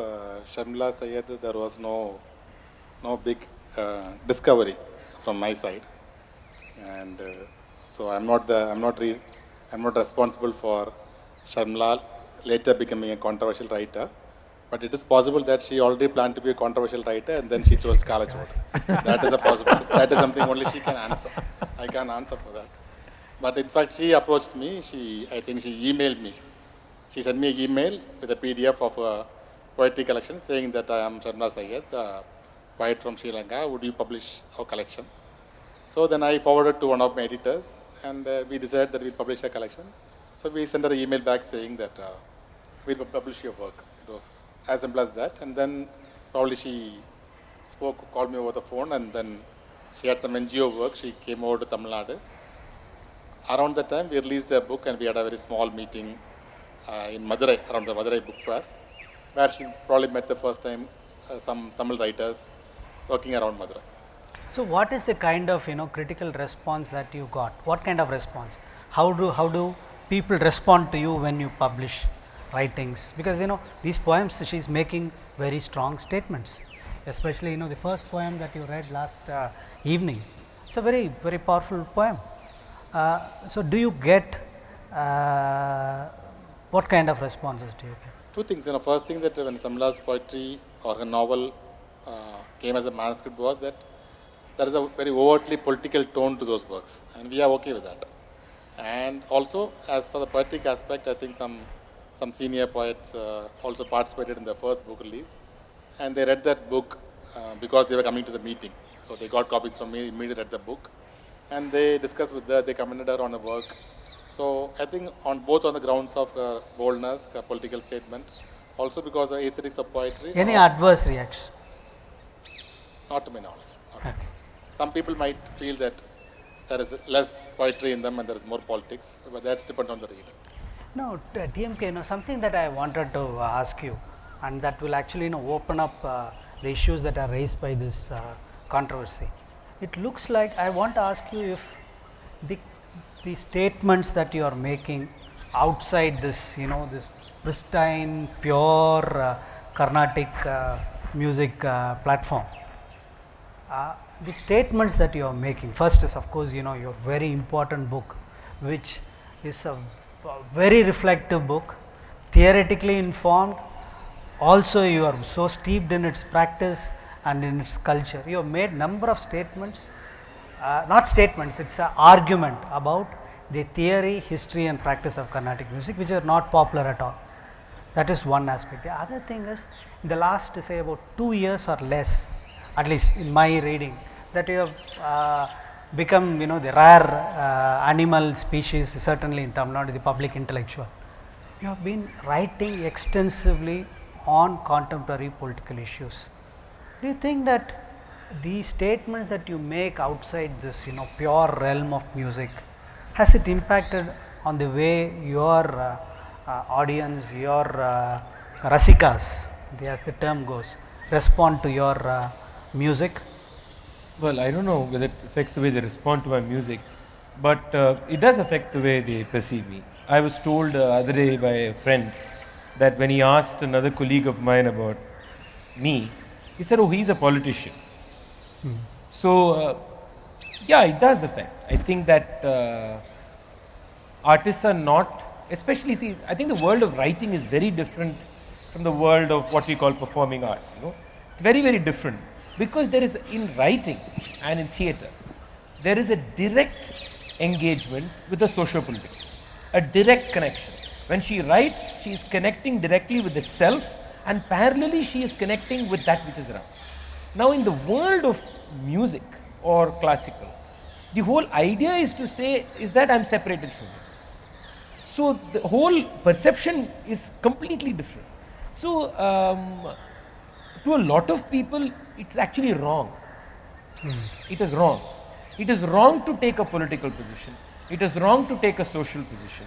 Sharmila Syed, there was no big discovery from my side, and so I'm not responsible for Sharmila later becoming a controversial writer. But it is possible that she already planned to be a controversial writer and then she chose college vote. That is a possibility. That is something only she can answer. I can't answer for that. But in fact, she approached me. I think she emailed me. She sent me an email with a PDF of a poetry collection saying that I am Sharmila Syed, a poet from Sri Lanka. Would you publish our collection? So then I forwarded to one of my editors, and we decided that we'll publish a collection. So we sent her an email back saying that we'll publish your work. It was as simple as that. And then probably she called me over the phone, and then she had some NGO work. She came over to Tamil Nadu. Around that time, we released a book, and we had a very small meeting in Madurai, around the Madurai book fair, where she probably met the first time some Tamil writers working around Madurai. So what is the kind of critical response that you got? What kind of response? How do people respond to you when you publish writings? Because these poems, she is making very strong statements, especially the first poem that you read last evening. It's a very, very powerful poem. So do you get what kind of responses do you get? Two things. First thing, that when Sharmila's poetry or her novel came as a manuscript, was that there is a very overtly political tone to those works, and we are okay with that. And also, as for the poetic aspect, I think some senior poets also participated in the first book release, and they read that book because they were coming to the meeting. So they got copies from me, immediately read the book, and they discussed with her, they commended her on her work. So I think both on the grounds of her boldness, her political statement, also because of the aesthetics of poetry. Any adverse reaction? Not to my knowledge. Okay. Some people might feel that there is less poetry in them and there is more politics, but that's depends on the reader. No, TMK, something that I wanted to ask you, and that will actually open up the issues that are raised by this controversy. It looks like I want to ask you if the statements that you are making outside this, this pristine, pure Carnatic music platform, the statements that you are making, first is of course your very important book, which is a very reflective book, theoretically informed, also you are so steeped in its practice and in its culture. You have made number of statements, not statements, it's an argument about the theory, history and practice of Carnatic music, which are not popular at all. That is one aspect. The other thing is, in the last say about 2 years or less, at least in my reading, that you have become the rare animal species, certainly in Tamil Nadu, the public intellectual. You have been writing extensively on contemporary political issues. Do you think that the statements that you make outside this pure realm of music, has it impacted on the way your audience, your rasikas, as the term goes, respond to your music? Well, I don't know whether it affects the way they respond to my music, but it does affect the way they perceive me. I was told the other day by a friend that when he asked another colleague of mine about me, he said, oh, he's a politician. So, yeah, it does affect. I think that artists are not, especially, see, I think the world of writing is very different from the world of what we call performing arts. It's very, very different, because there is, in writing and in theatre, there is a direct engagement with the socio-political, a direct connection. When she writes, she is connecting directly with the self, and parallelly she is connecting with that which is around. Now in the world of music or classical, the whole idea is to say is that I am separated from it. So the whole perception is completely different. So to a lot of people, it's actually wrong. It is wrong. It is wrong to take a political position. It is wrong to take a social position.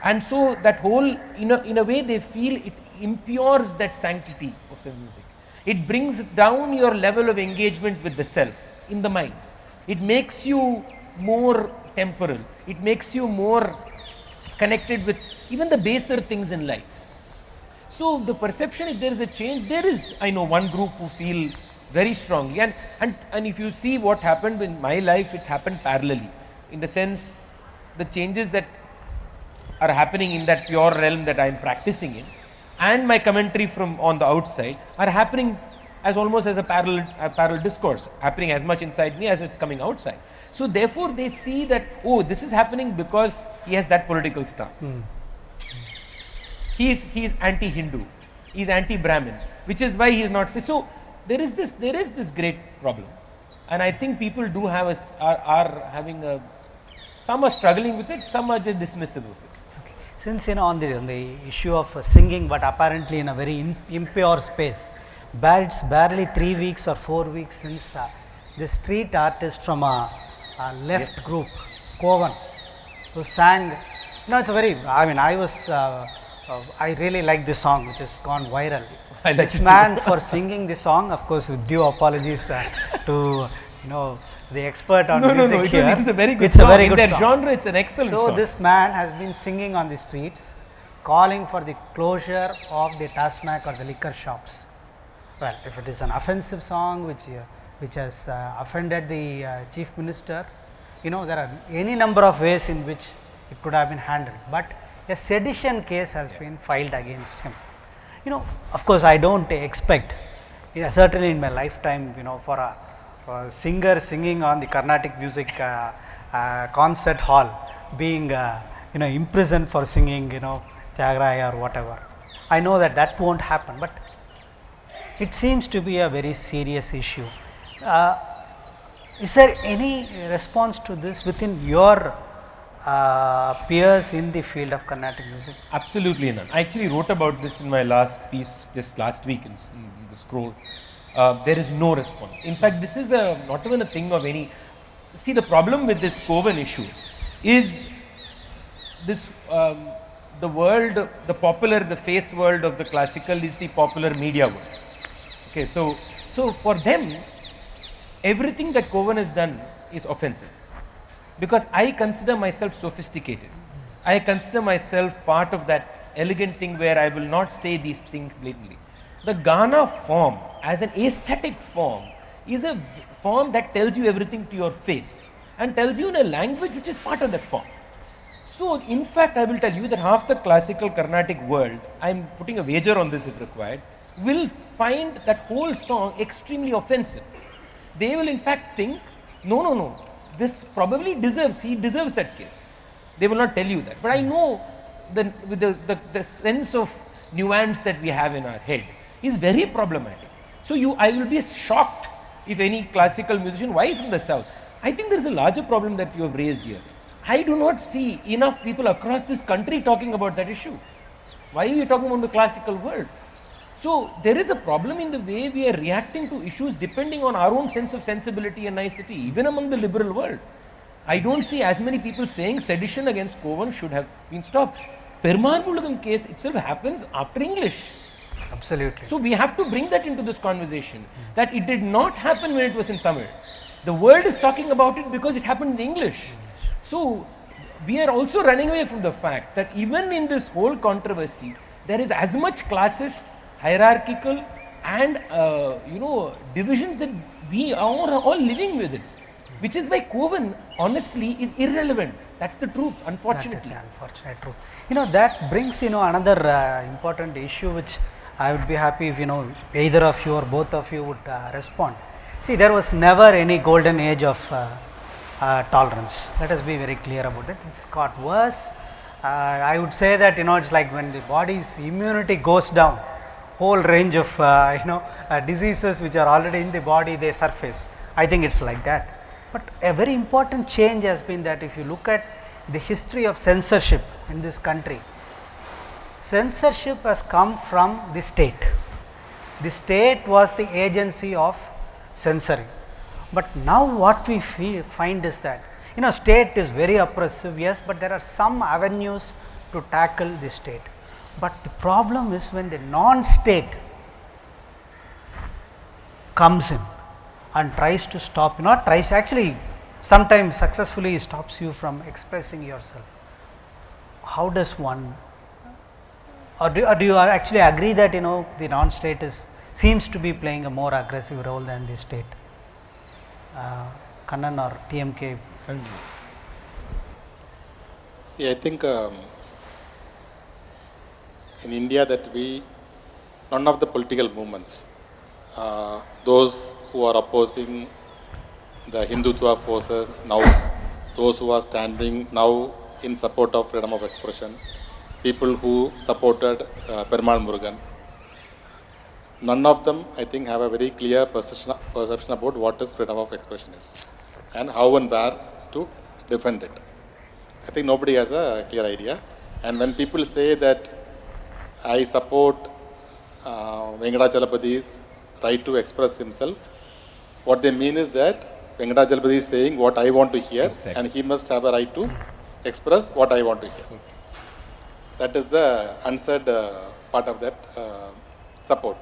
And so that whole, in a way, they feel it impures that sanctity of the music. It brings down your level of engagement with the self in the minds. It makes you more temporal. It makes you more connected with even the baser things in life. So the perception, if there is a change, there is, I know one group who feel very strongly, and if you see what happened in my life, it's happened parallelly, in the sense the changes that are happening in that pure realm that I am practicing in, and my commentary from on the outside are happening as almost as a parallel discourse, happening as much inside me as it's coming outside. So therefore they see that, oh, this is happening because he has that political stance. He is anti-Hindu, he is anti-Brahmin, which is why he is not. So there is this great problem, and I think people do have are having a, some are struggling with it, some are just dismissive of it. Okay. Since on the issue of singing, but apparently in a very impure space, it's barely 3 weeks or 4 weeks since the street artist from a left group, Kovan, who sang. It's a very. I mean, I really like this song, which has gone viral. I like This man for singing the song, of course, with due apologies to the expert on music here. It is a very good it's song. A very in good that song. genre, it's an excellent So song. this man has been singing on the streets, calling for the closure of the Tasmac or the liquor shops. Well, if it is an offensive song which has offended the chief minister, there are any number of ways in which it could have been handled. But a sedition case has been filed against him. Of course, I don't expect, certainly in my lifetime, for a singer singing on the Carnatic music concert hall being, imprisoned for singing, Tyagraya or whatever. I know that won't happen, but it seems to be a very serious issue. Is there any response to this within your peers in the field of Carnatic music? Absolutely none. I actually wrote about this in my last piece just last week in the scroll. There is no response. In fact, this is not even a thing of any. See, the problem with this Kovan issue is this the world, the popular, the face world of the classical is the popular media world. Okay, so for them, everything that Kovan has done is offensive. Because I consider myself sophisticated. I consider myself part of that elegant thing where I will not say these things blatantly. The Ghana form as an aesthetic form is a form that tells you everything to your face and tells you in a language which is part of that form. So in fact, I will tell you that half the classical Carnatic world, I am putting a wager on this if required, will find that whole song extremely offensive. They will in fact think, no, this probably he deserves that case. They will not tell you that. But I know with the sense of nuance that we have in our head is very problematic. So I will be shocked if any classical musician, why from the south? I think there is a larger problem that you have raised here. I do not see enough people across this country talking about that issue. Why are you talking about the classical world? So there is a problem in the way we are reacting to issues depending on our own sense of sensibility and nicety, even among the liberal world. I don't see as many people saying sedition against Kovan should have been stopped. Perumal Mulugam case itself happens after English. Absolutely. So we have to bring that into this conversation, that it did not happen when it was in Tamil. The world is talking about it because it happened in English. So we are also running away from the fact that even in this whole controversy, there is as much classist, hierarchical and divisions that we are all living with it, which is why Kovan honestly is irrelevant. That's the truth, unfortunately. That is the unfortunate truth. That brings another important issue which I would be happy if either of you or both of you would respond. See, there was never any golden age of tolerance. Let us be very clear about it. It's got worse. I would say that it's like when the body's immunity goes down, whole range of diseases which are already in the body, they surface. I think it's like that. But a very important change has been that if you look at the history of censorship in this country, censorship has come from the state. The state was the agency of censoring. But now what we find is that, state is very oppressive, yes, but there are some avenues to tackle the state. But the problem is when the non-state comes in and tries to stop, not tries, actually sometimes successfully stops you from expressing yourself. How does one, or do you actually agree that the non-state seems to be playing a more aggressive role than the state? Kannan or TMK? See, I think in India that none of the political movements, those who are opposing the Hindutva forces now, those who are standing now in support of freedom of expression, people who supported Perumal Murugan, none of them, I think, have a very clear perception about what is freedom of expression is and how and where to defend it. I think nobody has a clear idea. And when people say that I support Venkatachalapathi's right to express himself, what they mean is that Venkatachalapathy is saying what I want to hear, Exactly. and he must have a right to express what I want to hear. That is the unsaid part of that support.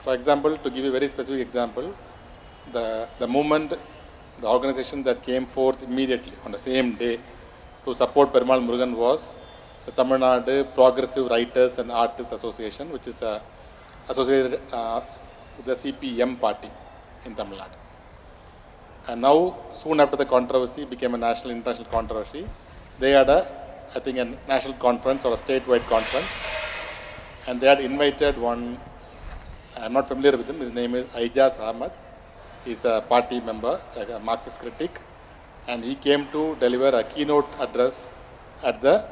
For example, to give you a very specific example, the movement, the organization that came forth immediately on the same day to support Perumal Murugan was the Tamil Nadu Progressive Writers and Artists Association, which is associated with the CPM party in Tamil Nadu. And now, soon after the controversy became a national, international controversy, they had a national conference or a statewide conference, and they had invited one, I'm not familiar with him, his name is Aijaz Ahmad. He's a party member, a Marxist critic, and he came to deliver a keynote address at the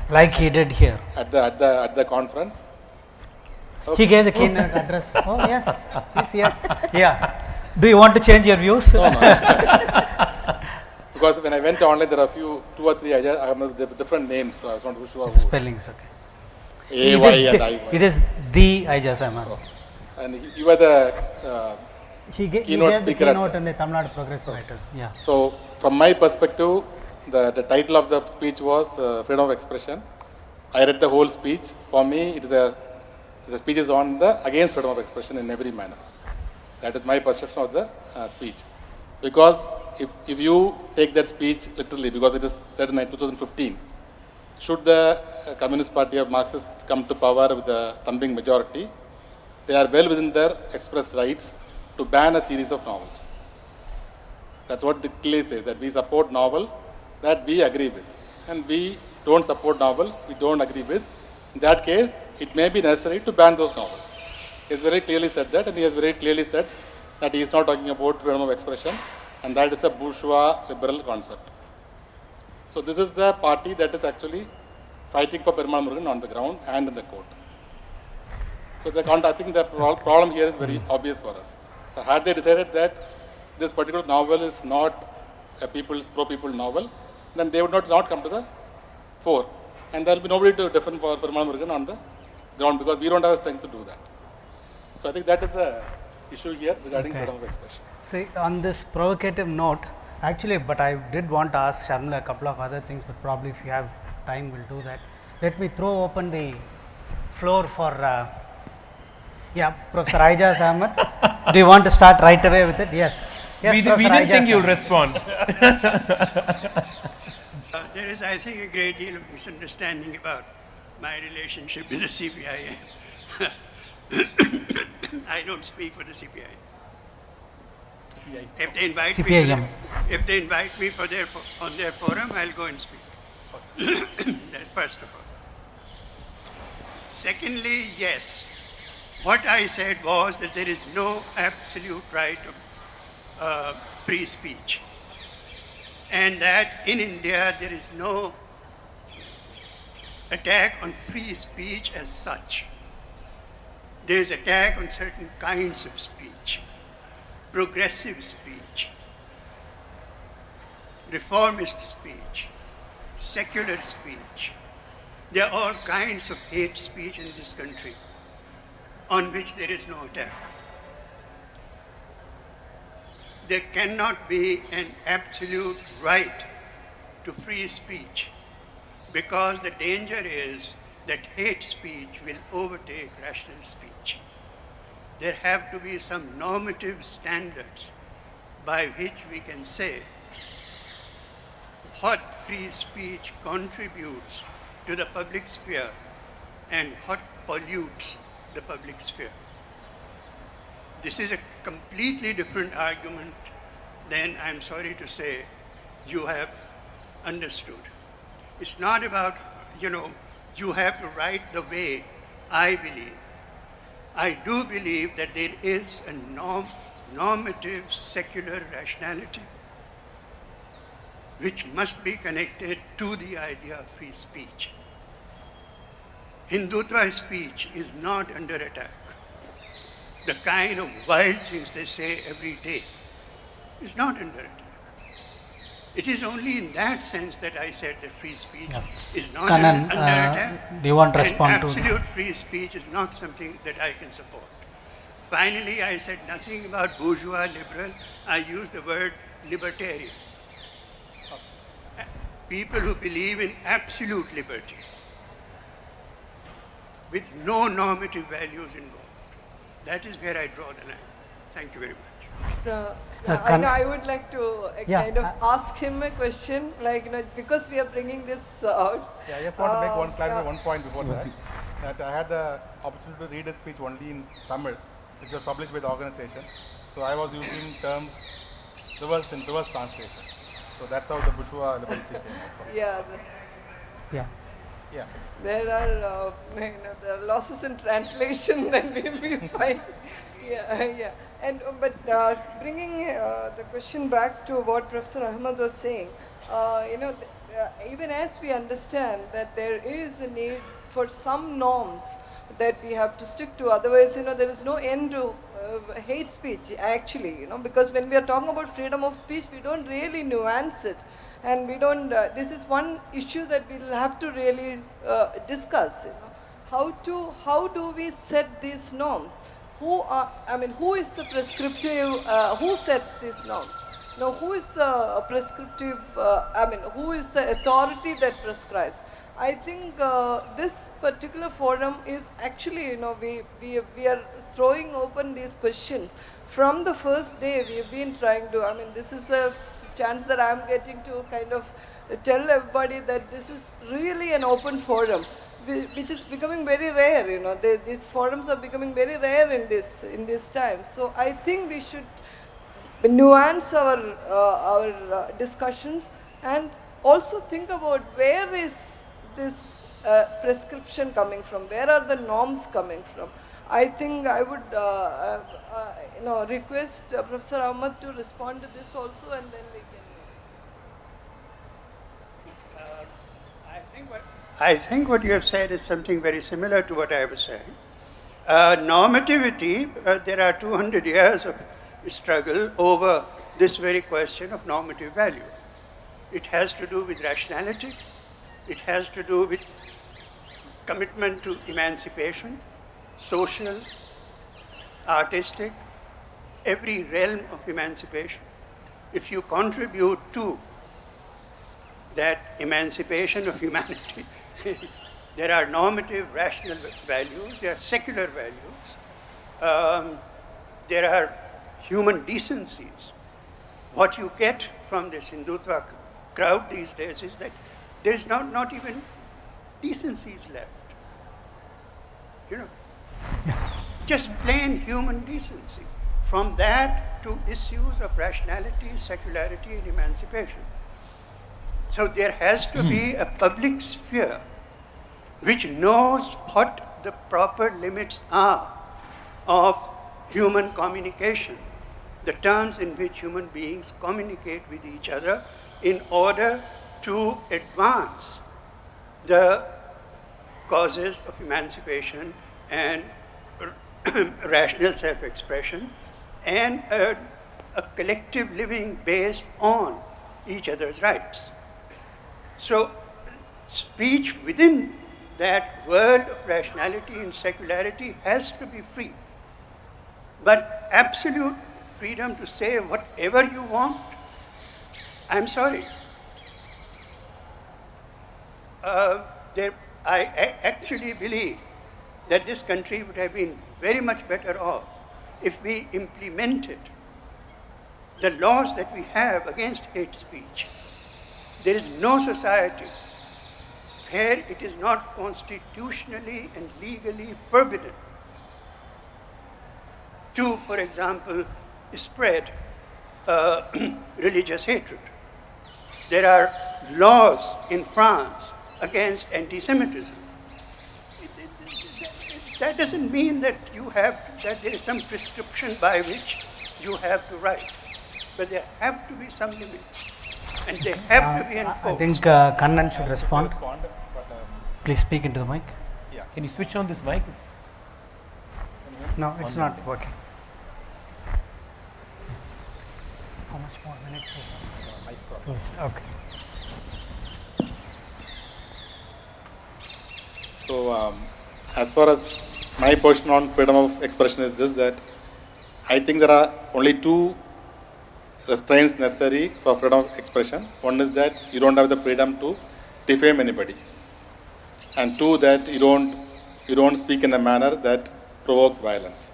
Like he did here. at the conference. He gave the keynote address. Oh yes, he's here. Yeah. Do you want to change your views? No. Because when I went online, there are two or three Aijaz Ahmad with different names, so I was not sure The spellings, okay. AY and IY. It is the Aijaz Ahmad. And you were the He Keynote gave the speaker at keynote the- in the Tamil Nadu Progressive Writers. Yeah. So, from my perspective, the title of the speech was Freedom of Expression. I read the whole speech. For me, the speech is on the against freedom of expression in every manner. That is my perception of the speech. Because if you take that speech literally, because it is said in 2015, should the Communist Party of Marxists come to power with a thumping majority, they are well within their express rights to ban a series of novels. That's what the clearly says, that we support novel that we agree with. And we don't support novels we don't agree with. In that case, it may be necessary to ban those novels. He has very clearly said that, and he has very clearly said that he is not talking about freedom of expression, and that is a bourgeois liberal concept. So this is the party that is actually fighting for Perumal Murugan on the ground and in the court. So I think the problem here is very obvious for us. So had they decided that this particular novel is not a pro-people novel, then they would not come to the fore. And there will be nobody to defend for Perumal Murugan on the ground, because we don't have the strength to do that. So I think that is the issue here regarding Okay. freedom of expression. See, on this provocative note, actually, but I did want to ask Sharmila a couple of other things, but probably if you have time, we'll do that. Let me throw open the floor for, Professor Aijaz Ahmad. Do you want to start right away with it? Yes. Yes, we Professor didn't Aijaz think you'll Ahmad. respond. There is, I think, a great deal of misunderstanding about my relationship with the CPIM. I don't speak for the CPIM. If they invite CPIM. me, on their forum, I'll go and speak. That's first of all. Secondly, yes, what I said was that there is no absolute right of free speech, and that in India there is no attack on free speech as such. There is attack on certain kinds of speech, progressive speech, reformist speech, secular speech. There are all kinds of hate speech in this country. on which there is no attack. There cannot be an absolute right to free speech, because the danger is that hate speech will overtake rational speech. There have to be some normative standards by which we can say what free speech contributes to the public sphere and what pollutes the public sphere. This is a completely different argument than, I'm sorry to say, you have understood. It's not about, you have to write the way I believe. I do believe that there is a normative secular rationality which must be connected to the idea of free speech. Hindutva speech is not under attack. The kind of wild things they say every day is not under attack. It is only in that sense that I said that free speech is not Kannan, under attack. do you want to and respond to absolute free speech is not something that I can support. Finally, I said nothing about bourgeois liberal. I used the word libertarian. People who believe in absolute liberty with no normative values involved. That is where I draw the line. Thank you very much. I would like to Yeah, kind of ask him a question, because we are bringing this out. Yeah, I just want to make one point before that. That I had the opportunity to read a speech only in Tamil, which was published by the organization. So I was using terms reverse translation. So that's how the bourgeois liberty came about. Yeah, Yeah. Yeah. there are there are losses in translation, and we find. Yeah. And but bringing the question back to what Professor Ahmed was saying, even as we understand that there is a need for some norms that we have to stick to, otherwise, there is no end to hate speech, actually, because when we are talking about freedom of speech, we don't really nuance it. And we don't, this is one issue that we'll have to really discuss, how do we set these norms? Who is the prescriptive, who sets these norms? Who is the prescriptive, who is the authority that prescribes? I think this particular forum is actually, we are throwing open these questions. From the first day, we've been trying to, this is a chance that I'm getting to kind of tell everybody that this is really an open forum, which is becoming very rare, these forums are becoming very rare in this time. So I think we should nuance our discussions and also think about where is this prescription coming from, where are the norms coming from. I think I would request Professor Ahmed to respond to this also, and then we can. I think what you have said is something very similar to what I was saying. Normativity, there are 200 years of struggle over this very question of normative value. It has to do with rationality. It has to do with commitment to emancipation, social, artistic, every realm of emancipation. If you contribute to that emancipation of humanity, there are normative, rational values, there are secular values, there are human decencies. What you get from this Hindutva crowd these days is that there is not even decencies left. Just plain human decency. From that to issues of rationality, secularity, and emancipation. So there has to be a public sphere which knows what the proper limits are of human communication, the terms in which human beings communicate with each other in order to advance the causes of emancipation and rational self-expression and a collective living based on each other's rights. So speech within that world of rationality and secularity has to be free. But absolute freedom to say whatever you want, I'm sorry. I actually believe that this country would have been very much better off if we implemented the laws that we have against hate speech. There is no society where it is not constitutionally and legally forbidden to, for example, spread religious hatred. There are laws in France against anti-Semitism. That doesn't mean that that there is some prescription by which you have to write, but there have to be some limits, and they have to be enforced. I think Kannan should respond. Please speak into the mic. Can you switch on this mic? No, it's not working. How much more minutes? Okay. So, as far as my position on freedom of expression is this, that I think there are only two restraints necessary for freedom of expression. One is that you don't have the freedom to defame anybody, and two, that you don't speak in a manner that provokes violence.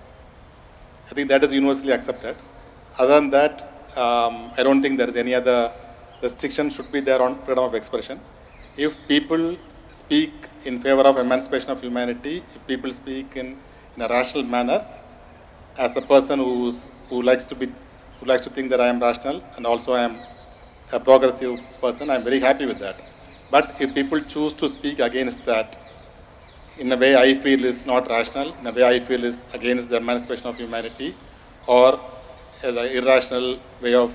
I think that is universally accepted. Other than that, I don't think there is any other restriction should be there on freedom of expression. If people speak in favor of emancipation of humanity, if people speak in a rational manner, as a person who likes to think that I am rational and also I am a progressive person, I am very happy with that. But if people choose to speak against that in a way I feel is not rational, in a way I feel is against the emancipation of humanity, or as an irrational way of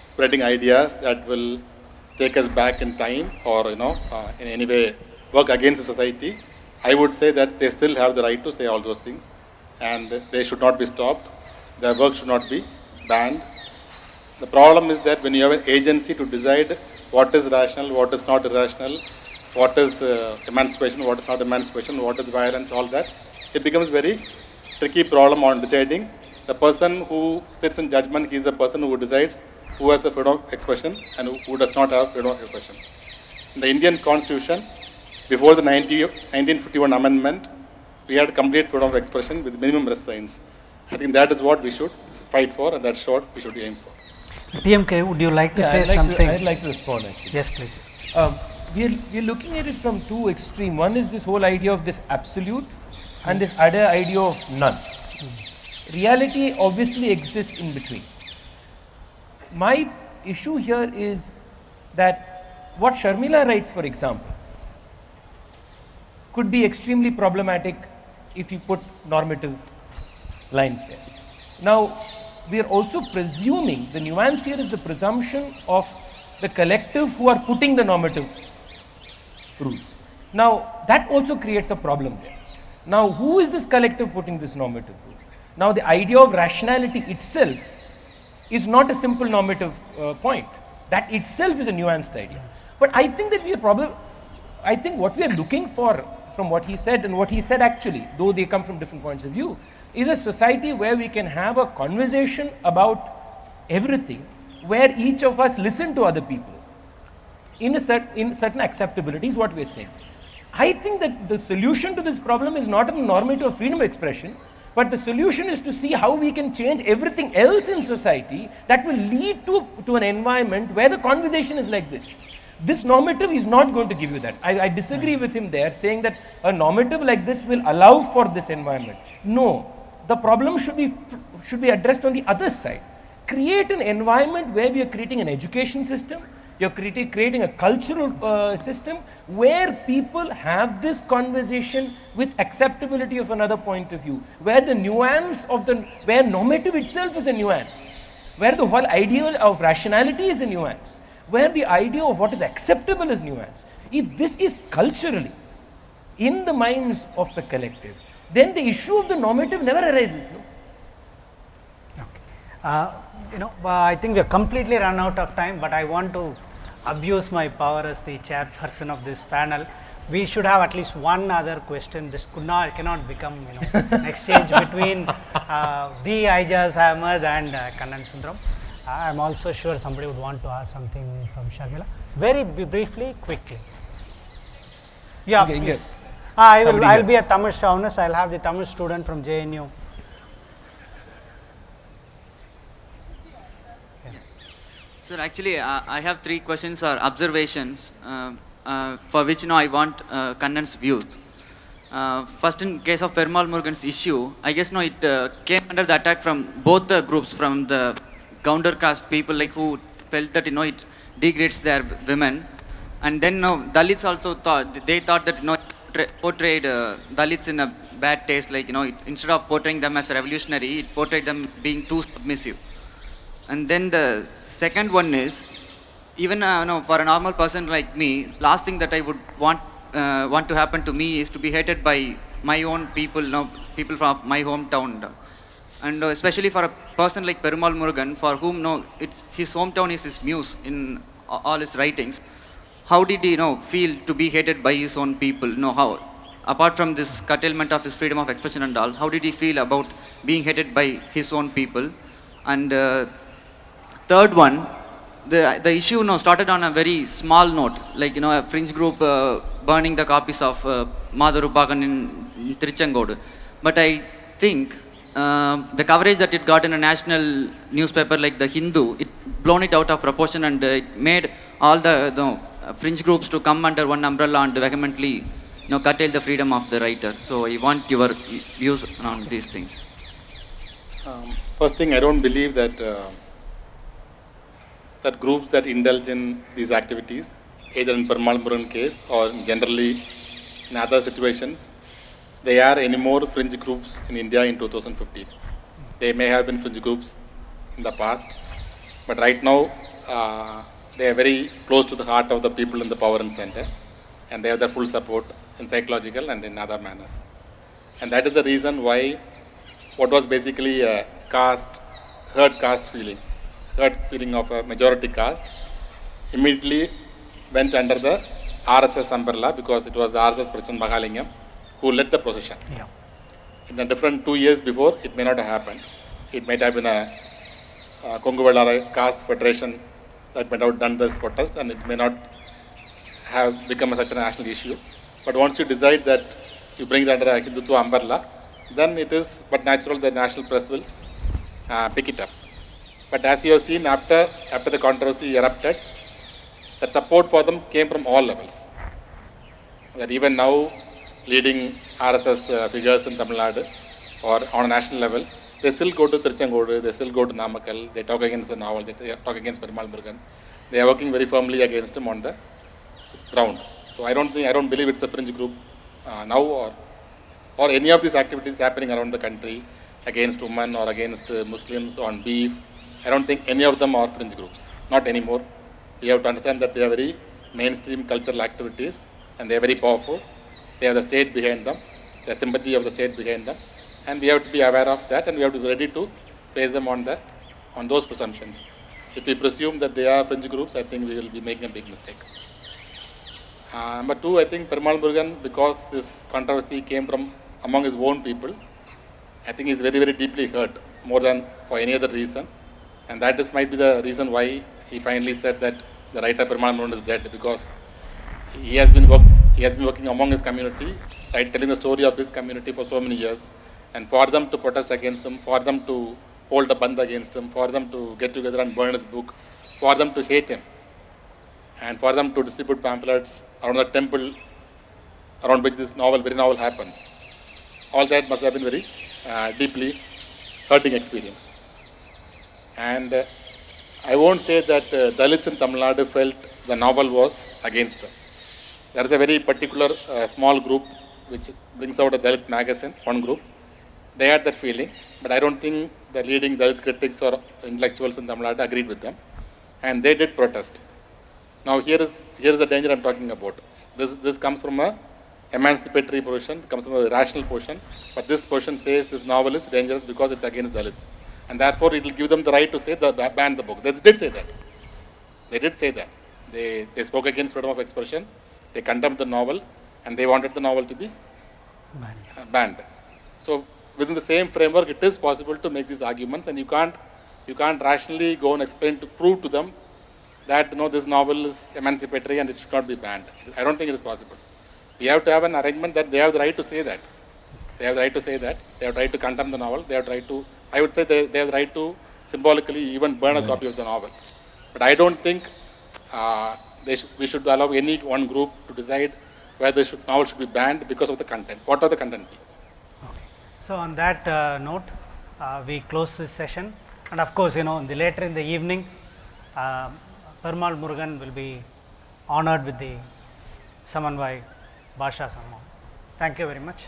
spreading ideas that will take us back in time, or in any way work against the society, I would say that they still have the right to say all those things, and they should not be stopped. Their work should not be banned. The problem is that when you have an agency to decide what is rational, what is not irrational, what is emancipation, what is not emancipation, what is violence, all that, it becomes very tricky problem on deciding. The person who sits in judgment, he is the person who decides who has the freedom of expression and who does not have freedom of expression. In the Indian Constitution, before the 1951 amendment, we had complete freedom of expression with minimum restraints. I think that is what we should fight for, and that's what we should aim for. TMK, would you like to say something? I'd like to respond actually. Yes, please. We're looking at it from two extremes. One is this whole idea of this absolute and this other idea of none. Reality obviously exists in between. My issue here is that what Sharmila writes, for example, could be extremely problematic if you put normative lines there. Now, we are also presuming, the nuance here is the presumption of the collective who are putting the normative rules. Now, that also creates a problem there. Now, who is this collective putting this normative rule? Now, the idea of rationality itself is not a simple normative point. That itself is a nuanced idea. But I think that I think what we are looking for from what he said, and what he said actually, though they come from different points of view, is a society where we can have a conversation about everything, where each of us listen to other people in certain acceptability is what we are saying. I think that the solution to this problem is not in normative of freedom of expression, but the solution is to see how we can change everything else in society that will lead to an environment where the conversation is like this. This normative is not going to give you that. I disagree with him there, saying that a normative like this will allow for this environment. No, the problem should be addressed on the other side. Create an environment where we are creating an education system, you're creating a cultural system where people have this conversation with acceptability of another point of view, where the nuance of where normative itself is a nuance, where the whole idea of rationality is a nuance, where the idea of what is acceptable is nuance. If this is culturally in the minds of the collective, then the issue of the normative never arises. No? I think we have completely run out of time, but I want to abuse my power as the chairperson of this panel we should have at least one other question. This cannot become an exchange between the Ijaz Ahmed and Kannan Sundaram. I am also sure somebody would want to ask something from Sharmila. Very briefly, quickly. Yeah, Inge. please. I will. Somebody I'll here. be a Tamil chauvinist. I'll have the Tamil student from JNU. Sir, actually, I have 3 questions or observations for which I want Kannan's view. First, in case of Perumal Murugan's issue, I guess it came under the attack from both the groups, from the Gounder caste people who felt that it degrades their women, and then Dalits also thought that portrayed Dalits in a bad taste, instead of portraying them as revolutionary, it portrayed them being too submissive. And then the second one is, even for a normal person like me, last thing that I would want to happen to me is to be hated by my own people, people from my hometown. And especially for a person like Perumal Murugan, for whom his hometown is his muse in all his writings. How did he feel to be hated by his own people? How, apart from this curtailment of his freedom of expression and all, how did he feel about being hated by his own people? And third one, the issue started on a very small note, a fringe group burning the copies of Madhurupakan in Tiruchengodu. But I think the coverage that it got in a national newspaper like the Hindu, it blown it out of proportion, and it made all the fringe groups to come under one umbrella and vehemently curtail the freedom of the writer. So I want your views on these things. First thing, I don't believe that that groups that indulge in these activities, either in Perumal Murugan case or generally in other situations, they are any more fringe groups in India in 2015. They may have been fringe groups in the past, but right now they are very close to the heart of the people in the power and center, and they have their full support in psychological and in other manners. And that is the reason why what was basically a herd caste feeling of a majority caste, immediately went under the RSS umbrella, because it was the RSS President Mahalingam who led the procession. Yeah. In a different 2 years before, it may not have happened. It might have been a Kongu Vellara caste federation that might have done this protest, and it may not have become such a national issue. But once you decide that you bring it under a Hindutva umbrella, then it is but natural the national press will pick it up. But as you have seen, after the controversy erupted, the support for them came from all levels. That even now, leading RSS figures in Tamil Nadu or on a national level, they still go to Tiruchengodu, they still go to Namakkal, they talk against the novel, they talk against Perumal Murugan. They are working very firmly against him on the ground. So I don't believe it's a fringe group now or any of these activities happening around the country against women or against Muslims on beef. I don't think any of them are fringe groups, not anymore. We have to understand that they are very mainstream cultural activities and they are very powerful. They have the state behind them, the sympathy of the state behind them, and we have to be aware of that, and we have to be ready to face them on those presumptions. If we presume that they are fringe groups, I think we will be making a big mistake. Number two, I think Perumal Murugan, because this controversy came from among his own people, I think he is very, very deeply hurt, more than for any other reason. And that might be the reason why he finally said that the writer Perumal Murugan is dead, because he has been working among his community, right, telling the story of his community for so many years. And for them to protest against him, for them to hold a bandh against him, for them to get together and burn his book, for them to hate him, and for them to distribute pamphlets around the temple around which this very novel happens. All that must have been very deeply hurting experience. And I won't say that Dalits in Tamil Nadu felt the novel was against them. There is a very particular small group which brings out a Dalit magazine, one group. They had that feeling, but I don't think the leading Dalit critics or intellectuals in Tamil Nadu agreed with them, and they did protest. Now here is the danger I'm talking about. This comes from a emancipatory position, comes from a rational position, but this position says this novel is dangerous because it's against Dalits, and therefore it will give them the right to say ban the book. They did say that. They did say that. They spoke against freedom of expression. They condemned the novel, and they wanted the novel to be Banned. banned. So within the same framework, it is possible to make these arguments, and you can't rationally go and explain to prove to them that no, this novel is emancipatory and it should not be banned. I don't think it is possible. We have to have an arrangement that they have the right to say that. They have the right to say that. They have the right to condemn the novel. They have the right to, I would say they have the right to symbolically even burn a copy of the novel. But I don't think we should allow any one group to decide whether novel should be banned because of the content. What are the content be? So on that note, we close this session, and of course, later in the evening, Perumal Murugan will be honored with the Samanvai Bhasha Samman. Thank you very much.